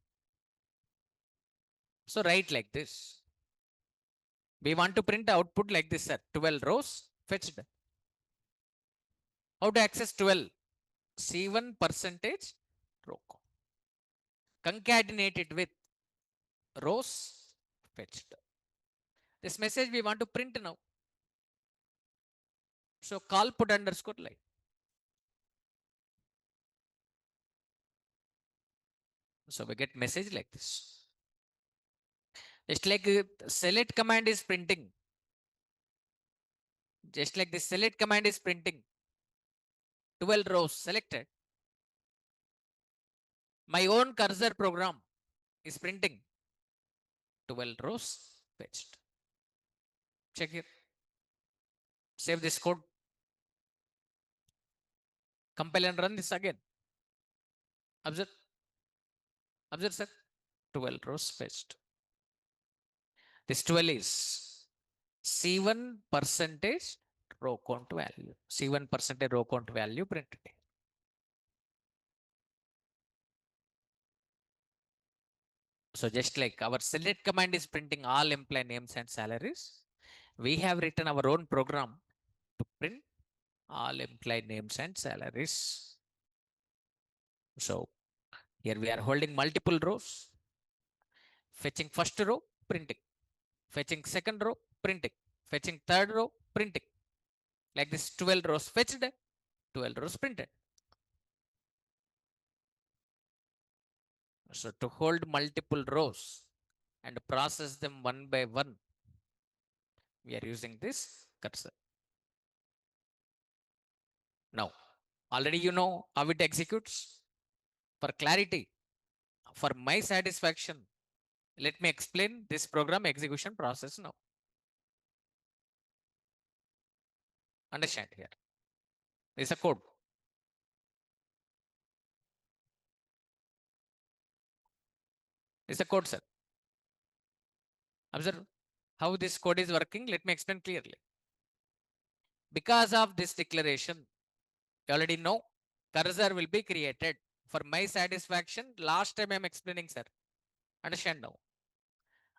So write like this. We want to print output like this, sir. 12 rows fetched. How to access 12? C1 percentage row code. Concatenate it with rows fetched. This message we want to print now. So call put underscore line. So we get message like this. Just like select command is printing. Just like the select command is printing 12 rows selected. My own cursor program is printing 12 rows fetched. Check here. Save this code. Compile and run this again. Observe. Observe, sir. 12 rows fetched. This 12 is C1 percentage row count value. C1 percentage row count value printed. So just like our select command is printing all employee names and salaries, we have written our own program to print all employee names and salaries. So here we are holding multiple rows, fetching first row, printing, fetching second row, printing, fetching third row, printing. Like this 12 rows fetched, 12 rows printed. So to hold multiple rows and process them one by one, we are using this cursor. Now, already you know how it executes. For clarity, for my satisfaction, let me explain this program execution process now. Understand here. This is a code. This is a code, sir. Observe how this code is working. Let me explain clearly. Because of this declaration, you already know cursor will be created. For my satisfaction, last time I'm explaining, sir. Understand now.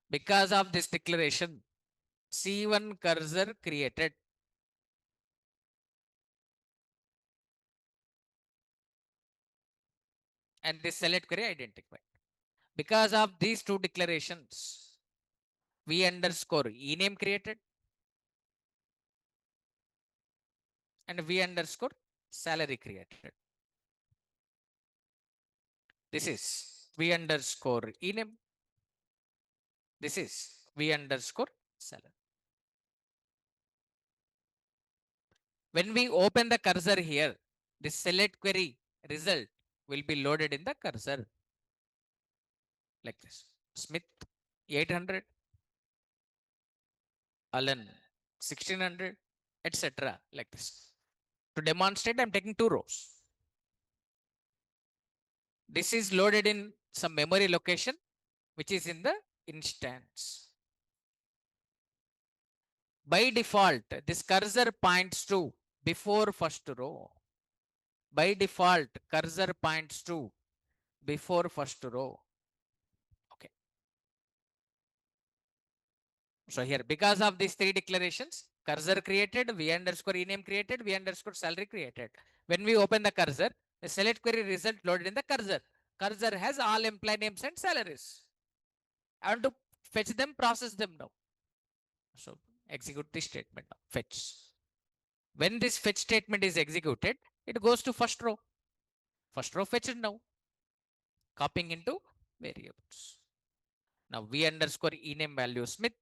Because of this declaration, C1 cursor created. And this select query identified. Because of these two declarations, V underscore ename created and V underscore salary created. This is V underscore ename. This is V underscore salary. When we open the cursor here, this select query result will be loaded in the cursor like this. Smith 800, Allen 1600, etc. like this. To demonstrate, I'm taking 2 rows. This is loaded in some memory location, which is in the instance. By default, this cursor points to before first row. By default, cursor points to before first row. Okay. So here, because of these 3 declarations, cursor created, V underscore ename created, V underscore salary created. When we open the cursor, the select query result loaded in the cursor. Cursor has all employee names and salaries. I want to fetch them, process them now. So execute this statement now. Fetch. When this fetch statement is executed, it goes to first row. First row fetched now. Copying into variables. Now V underscore ename value Smith.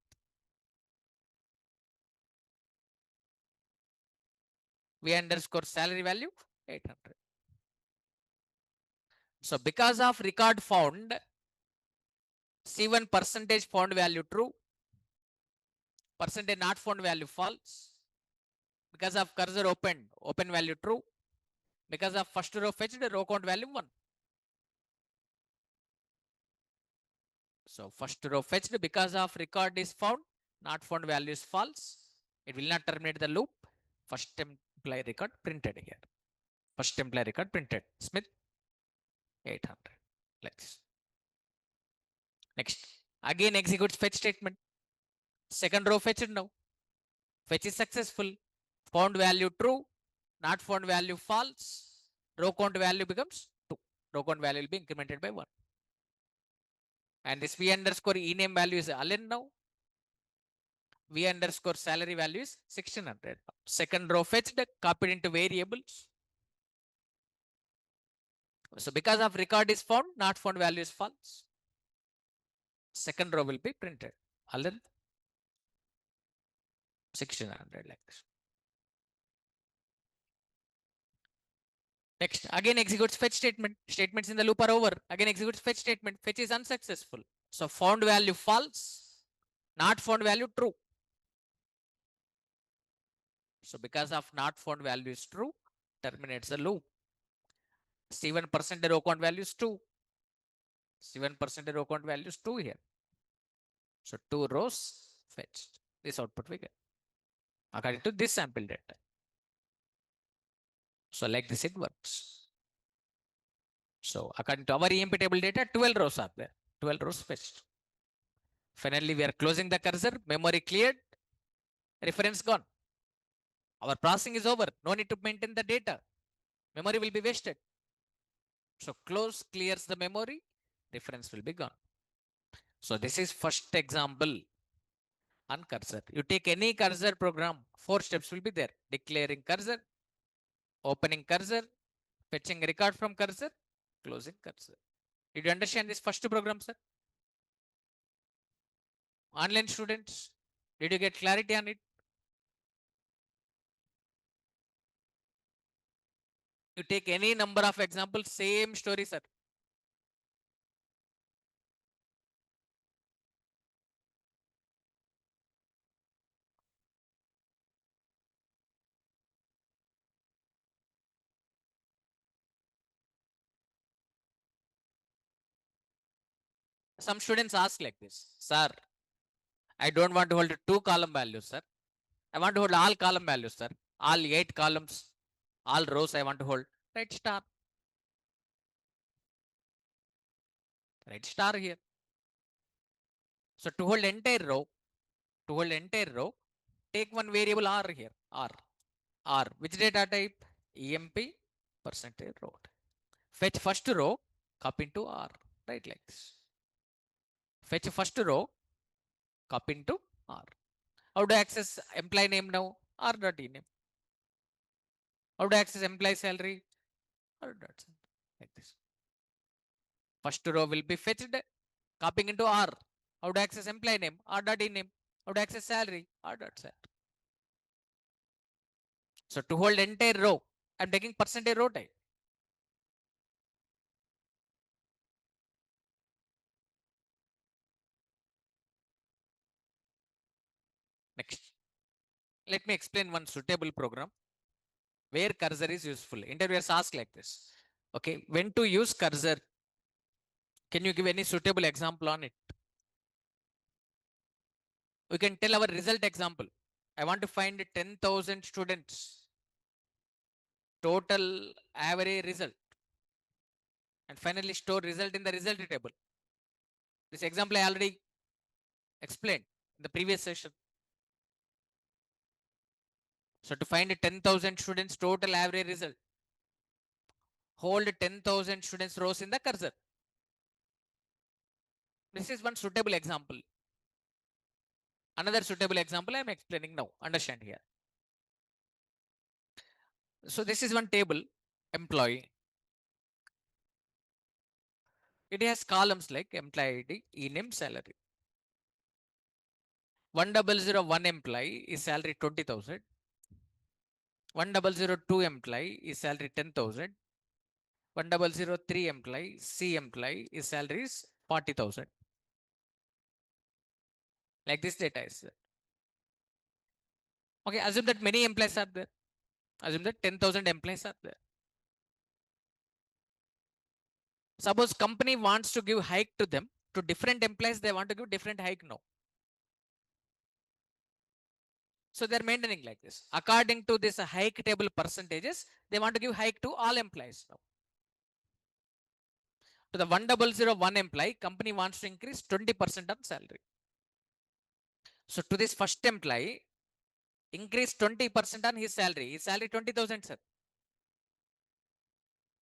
V underscore salary value 800. So because of record found, C1 percentage found value true, percentage not found value false. Because of cursor opened, open value true. Because of first row fetched, row count value 1. So first row fetched because of record is found, not found value is false. It will not terminate the loop. First employee record printed here. First employee record printed. Smith 800. Like this. Next. Again executes fetch statement. Second row fetched now. Fetch is successful. Found value true. Not found value false. Row count value becomes 2. Row count value will be incremented by 1. And this V underscore ename value is Allen now. V underscore salary value is 1600. Second row fetched, copied into variables. So because of record is found, not found value is false. Second row will be printed. Allen 1600 like this. Next, again executes fetch statement. Statements in the loop are over. Again executes fetch statement. Fetch is unsuccessful. So found value false, not found value true. So because of not found value is true, terminates the loop. C1% row count value is 2. C1% row count value is 2 here. So 2 rows fetched. This output we get according to this sample data. So like this it works. So according to our EMP table data, 12 rows are there. 12 rows fetched. Finally, we are closing the cursor. Memory cleared. Reference gone. Our processing is over. No need to maintain the data. Memory will be wasted. So close clears the memory. Reference will be gone. So this is first example on cursor. You take any cursor program, 4 steps will be there. Declaring cursor, opening cursor, fetching record from cursor, closing cursor. Did you understand this first program, sir? Online students, did you get clarity on it? You take any number of examples, same story, sir. Some students ask like this, sir, I don't want to hold 2 column values, sir. I want to hold all column values, sir. All 8 columns, all rows I want to hold. Write star. Write star here. So to hold entire row, take one variable R here. R. Which data type? EMP percentage row. Fetch first row, copy into R. Right like this. Fetch first row, copy into R. How to access employee name now? R.ename. How to access employee salary? Like this. First row will be fetched, copying into R. How to access employee name? R dot E name. How to access salary? R dot salary. So to hold entire row, I'm taking percentage row type. Next, let me explain one suitable program where cursor is useful. Interviewers ask like this. Okay, when to use cursor? Can you give any suitable example on it? We can tell our result example. I want to find 10,000 students total average result and finally store result in the result table. This example I already explained in the previous session. So to find 10,000 students total average result, hold 10,000 students rows in the cursor. This is one suitable example. Another suitable example I am explaining now. Understand here. So this is one table, employee. It has columns like employee ID, e-name, salary. 1001 employee is salary 20,000. 1002 employee is salary 10,000. 1003 employee, C employee, his salary is 40,000. Like this data is there. Okay, assume that many employees are there. Assume that 10,000 employees are there. Suppose company wants to give hike to them, to different employees, they want to give different hike now. So they're maintaining like this. According to this hike table percentages, they want to give hike to all employees now. To the 1001 employee, company wants to increase 20% on salary. So to this first employee, increase 20% on his salary. His salary 20,000, sir.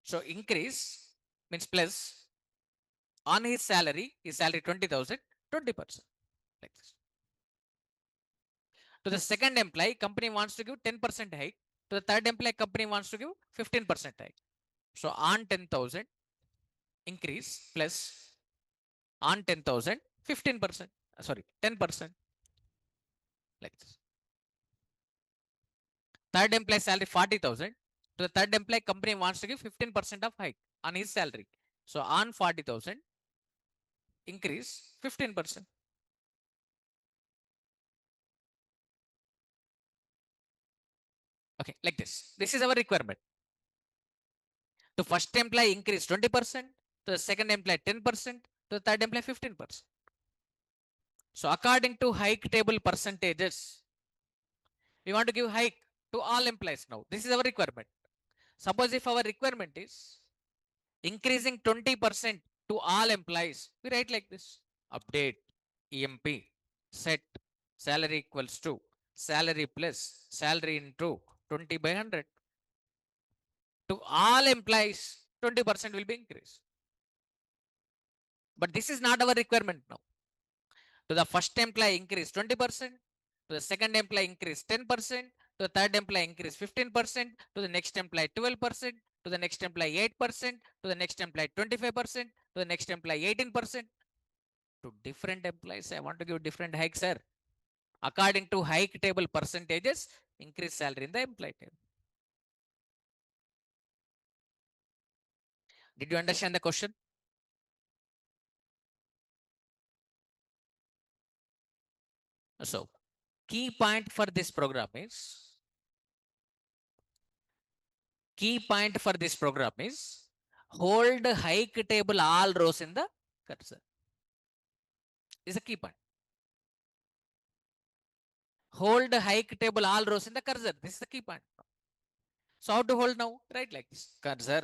So increase means plus on his salary 20,000, 20%. Like this. To the second employee, company wants to give 10% hike. To the third employee, company wants to give 15% hike. So on 10,000 increase plus on 10,000, 15%. Sorry, 10%. Like this. Third employee salary 40,000. To the third employee, company wants to give 15% of hike on his salary. So on 40,000 increase 15%. Okay, like this. This is our requirement. To first employee increase 20%, to the second employee 10%, to the third employee 15%. So according to hike table percentages, we want to give hike to all employees now. This is our requirement. Suppose if our requirement is increasing 20% to all employees, we write like this. Update EMP set salary equals to salary plus salary into 20 by 100. To all employees, 20% will be increased. But this is not our requirement now. To the first employee increase 20%, to the second employee increase 10%, to the third employee increase 15%, to the next employee 12%, to the next employee 8%, to the next employee 25%, to the next employee 18%. To different employees, I want to give different hikes, sir. According to hike table percentages, increase salary in the employee table. Did you understand the question? So, key point for this program is hold hike table all rows in the cursor. Is a key point. Hold hike table all rows in the cursor. This is the key point. So how to hold now? Right like this. Cursor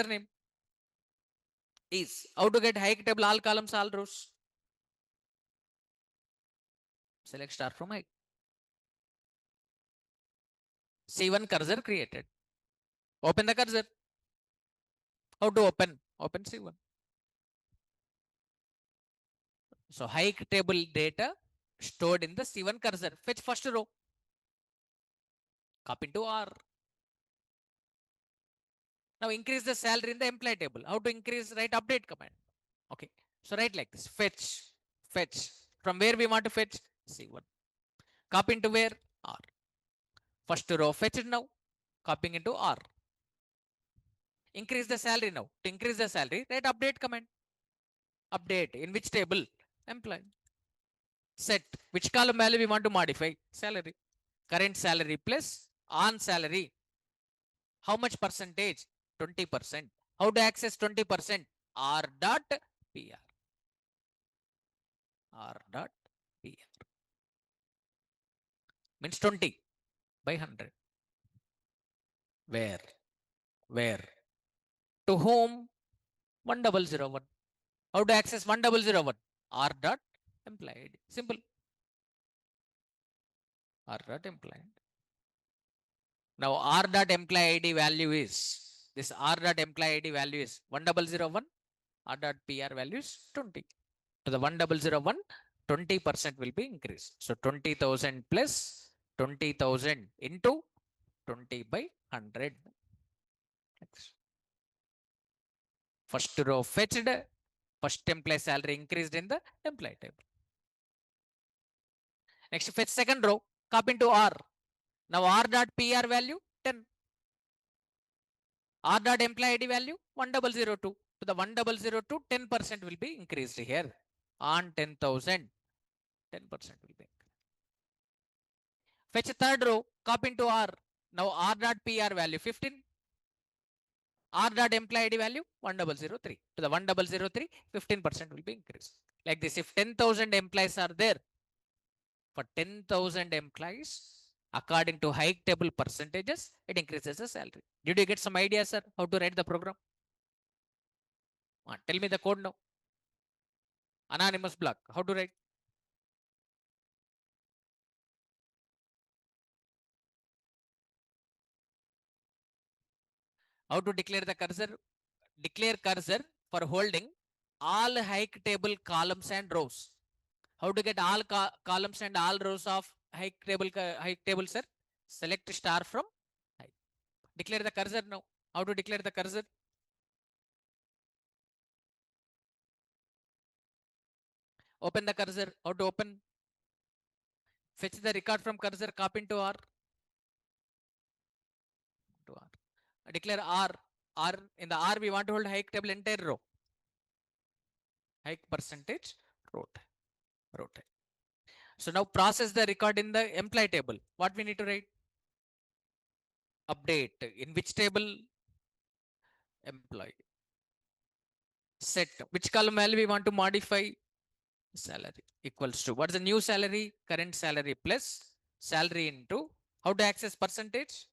name is how to get hike table all columns all rows. Select star from hike. C1 cursor created. Open the cursor. How to open? Open C1. So hike table data stored in the C1 cursor. Fetch first row. Copy into R. Now increase the salary in the employee table. How to increase? Write update command. Okay. So write like this. Fetch. From where we want to fetch? C1. Copy into where? R. First row fetched now. Copying into R. Increase the salary now. To increase the salary, write update command. Update. In which table? Employee. Set. Which column value we want to modify? Salary. Current salary plus on salary. How much percentage? 20%. How to access 20%? R dot PR. R dot PR. Means 20 by 100. Where? Where? To whom? 1001. How to access 1001? R dot employed. Simple. R dot employed. Now R dot employee ID value is this R dot employee ID value is 1001. R dot PR value is 20. To the 1001, 20% will be increased. So 20,000 plus 20,000 into 20 by 100. Next. First row fetched, first employee salary increased in the employee table. Next fetch second row, copy into R. Now R dot PR value 10. R dot employee ID value 1002. To the 1002, 10% will be increased here. On 10,000, 10% will be increased. Fetch third row, copy into R. Now R dot PR value 15. R dot employee ID value 1003. To the 1003, 15% will be increased. Like this, if 10,000 employees are there, for 10,000 employees, according to hike table percentages, it increases the salary. Did you get some idea, sir, how to write the program? Tell me the code now. Anonymous block, how to write? How to declare the cursor? Declare cursor for holding all hike table columns and rows. How to get all columns and all rows of hike table, sir? Select star from hike. Declare the cursor now. How to declare the cursor? Open the cursor. How to open? Fetch the record from cursor, copy into R. To R. Declare R. R. In the R, we want to hold hike table entire row. Hike percentage, rotate. So now process the record in the employee table. What we need to write? Update. In which table? Employee. Set. Which column value we want to modify? Salary equals to, what is the new salary? Current salary plus salary into, how to access percentage?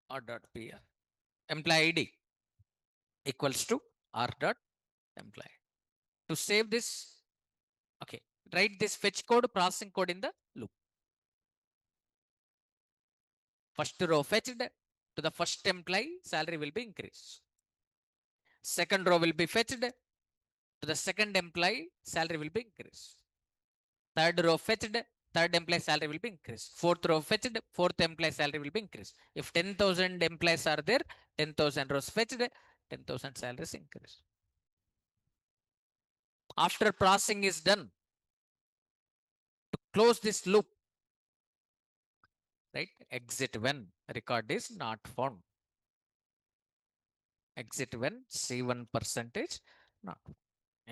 R dot PR. Employee ID equals to R dot employee. To save this, okay, write this fetch code, processing code in the loop. First row fetched, to the first employee, salary will be increased. Second row will be fetched, to the second employee, salary will be increased. Third row fetched, third employee salary will be increased. Fourth row fetched, fourth employee salary will be increased. If 10,000 employees are there, 10,000 rows fetched, 10,000 salaries increased. After processing is done, to close this loop, right? Exit when record is not found. Exit when C1 percentage not.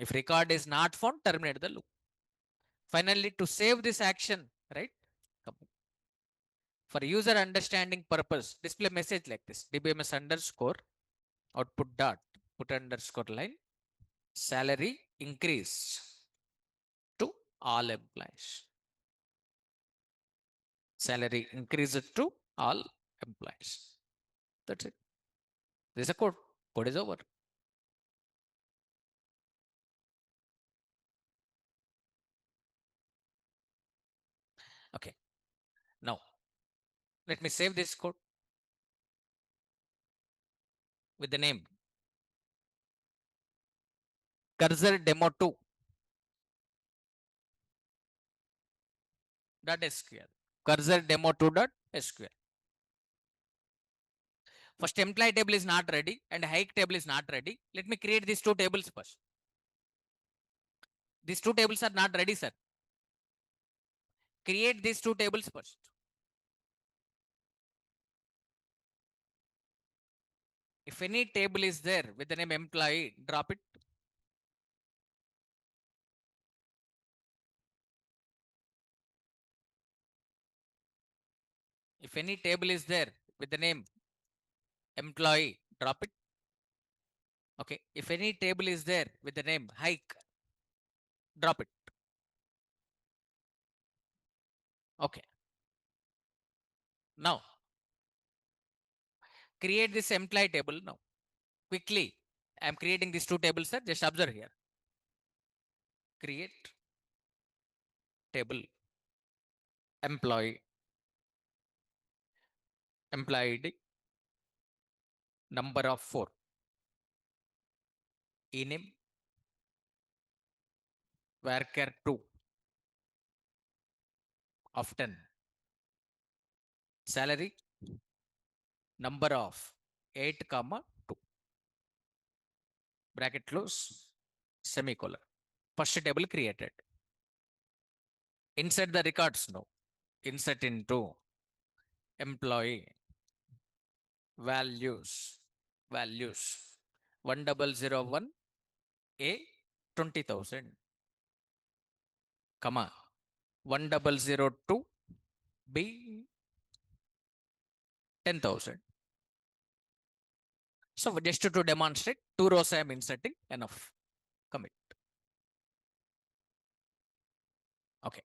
If record is not found, terminate the loop. Finally, to save this action, right? For user understanding purpose, display message like this: dbms underscore output dot put underscore line salary increase to all employees. Salary increased to all employees. That's it. This is a code. Code is over. Okay. Now, let me save this code with the name cursor demo 2 dot SQL. Cursor demo 2 dot SQL. First employee table is not ready and hike table is not ready. Let me create these two tables first. These two tables are not ready, sir. Create these two tables first. If any table is there with the name employee, drop it. If any table is there with the name employee, drop it. Okay. If any table is there with the name hike, drop it. Okay. Now, create this employee table now. Quickly, I am creating these two tables, sir. Just observe here. Create table employee, employee ID, number of 4, ename, varchar 2 of 10, salary, number of 8 comma 2, bracket close, semicolon. First table created. Insert the records now. Insert into employee values 1001 A 20,000, comma 1002 B 10,000. So just to demonstrate, 2 rows I am inserting, enough. Commit. Okay.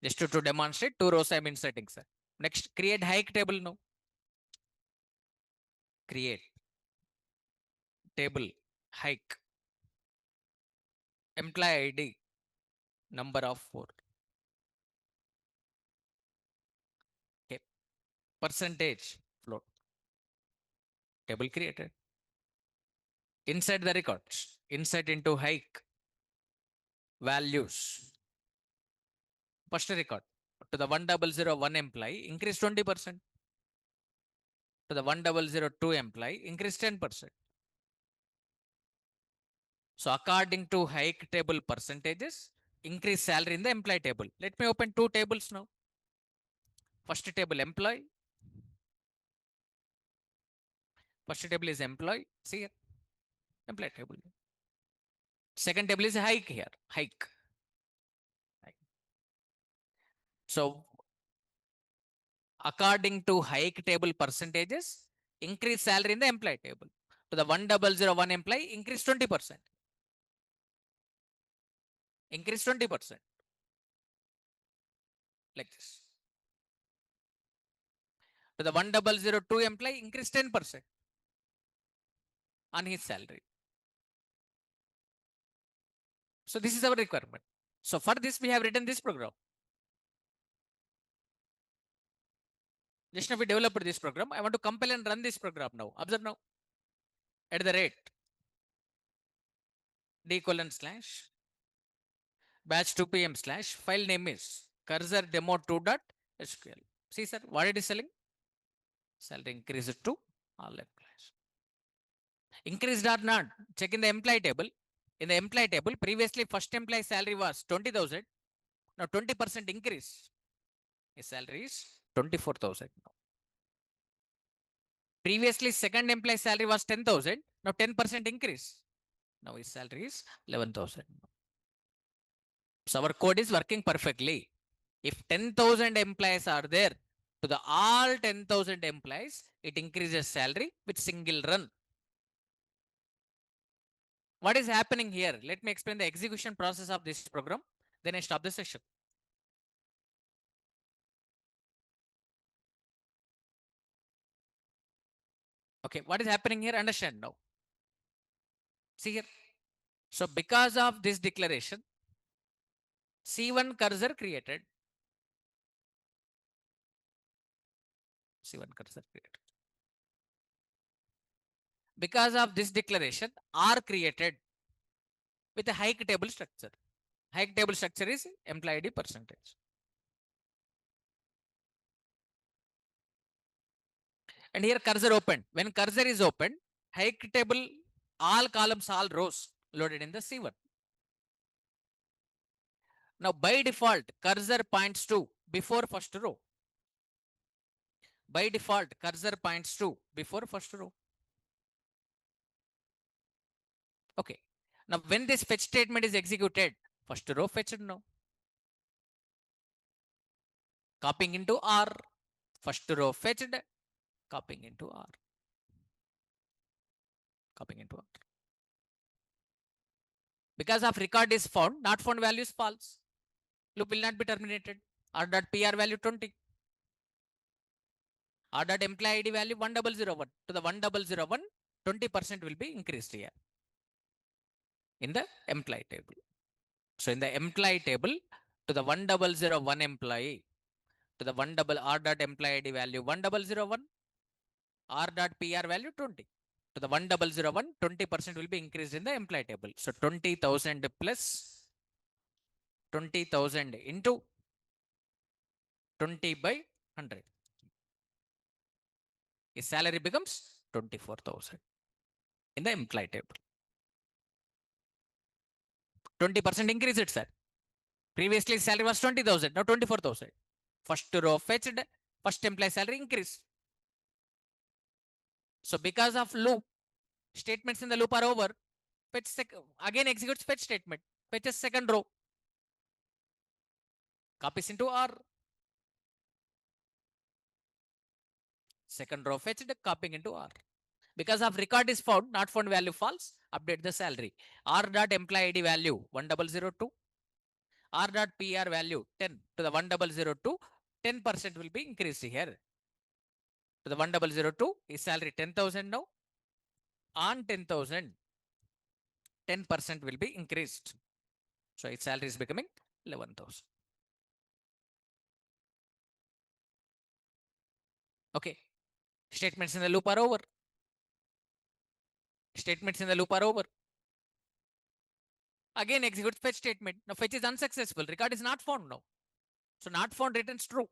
Just to demonstrate, 2 rows I am inserting, sir. Next, create hike table now. Create table hike, employee ID, number of 4. Okay. Percentage float. Table created. Insert the records. Insert into hike values. First record to the 1001 employee, increase 20%. To the 1002 employee, increase 10%. So according to hike table percentages, increase salary in the employee table. Let me open two tables now. First table employee. First table is employee. See here. Employee table. Second table is hike here. Hike. So according to hike table percentages, increase salary in the employee table. To the 1001 employee, increase 20%. Increase 20%. Like this. To the 1002 employee, increase 10% on his salary. So this is our requirement. So for this, we have written this program. Just now we developed this program. I want to compile and run this program now. Observe now. At the rate d:// batch 2 pm/ file name is cursor demo2.sql. See, sir, what it is selling? Salary increased to all employees. Increased or not? Check in the employee table. In the employee table, previously first employee salary was 20,000. Now 20% increase. His salary is 24,000 now. Previously second employee salary was 10,000. Now 10% increase. Now his salary is 11,000. So our code is working perfectly. If 10,000 employees are there, to the all 10,000 employees, it increases salary with single run. What is happening here? Let me explain the execution process of this program. Then I stop the session. Okay, what is happening here? Understand now. See here. So because of this declaration, C1 cursor created. C1 cursor created. Because of this declaration, R created with a hike table structure. Hike table structure is employee ID percentage. And here cursor opened. When cursor is opened, hike table, all columns, all rows loaded in the C1. Now by default, cursor points to before first row. By default, cursor points to before first row. Okay. Now when this fetch statement is executed, first row fetched now. Copying into R. First row fetched, copying into R. Copying into R. Because of record is found, not found value is false. Loop will not be terminated. R.PR value 20. R.employee ID value 1001. To the 1001, 20% will be increased here in the employee table. So in the employee table, to the 1001 employee, to the R.employee ID value 1001, R.PR value 20. To the 1001, 20% will be increased in the employee table. So 20,000 plus 20,000 into 20 by 100. His salary becomes 24,000 in the employee table. 20% increase it, sir. Previously salary was 20,000, now 24,000. First row fetched, first employee salary increase. So because of loop, statements in the loop are over. Fetch again executes fetch statement. Fetches second row. Copies into R. Second row fetched, copying into R. Because of record is found, not found value false, update the salary. R.employee ID value 1002. R.PR value 10 to the 1002. 10% will be increased here. To the 1002, his salary 10,000 now. On 10,000, 10% will be increased. So his salary is becoming 11,000. Okay. Statements in the loop are over. Statements in the loop are over. Again execute fetch statement. Now fetch is unsuccessful. Record is not found now. So not found returns true.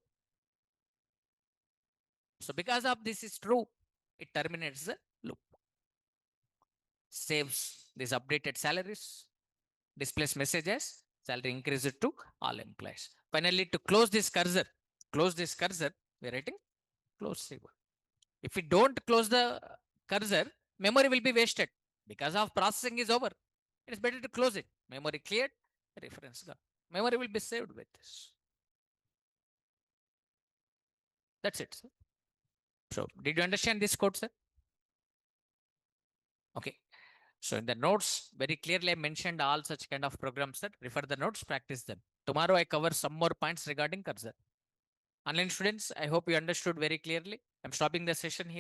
So because of this is true, it terminates the loop. Saves these updated salaries. Displays messages. Salary increased to all employees. Finally, to close this cursor, we are writing close C1. If we don't close the cursor, memory will be wasted. Because of processing is over, it is better to close it. Memory cleared, reference gone. Memory will be saved with this. That's it, sir. So, did you understand this code, sir? Okay. So, in the notes, very clearly I mentioned all such kind of programs, sir. Refer the notes, practice them. Tomorrow I cover some more points regarding cursor. Online students, I hope you understood very clearly. I'm stopping the session here.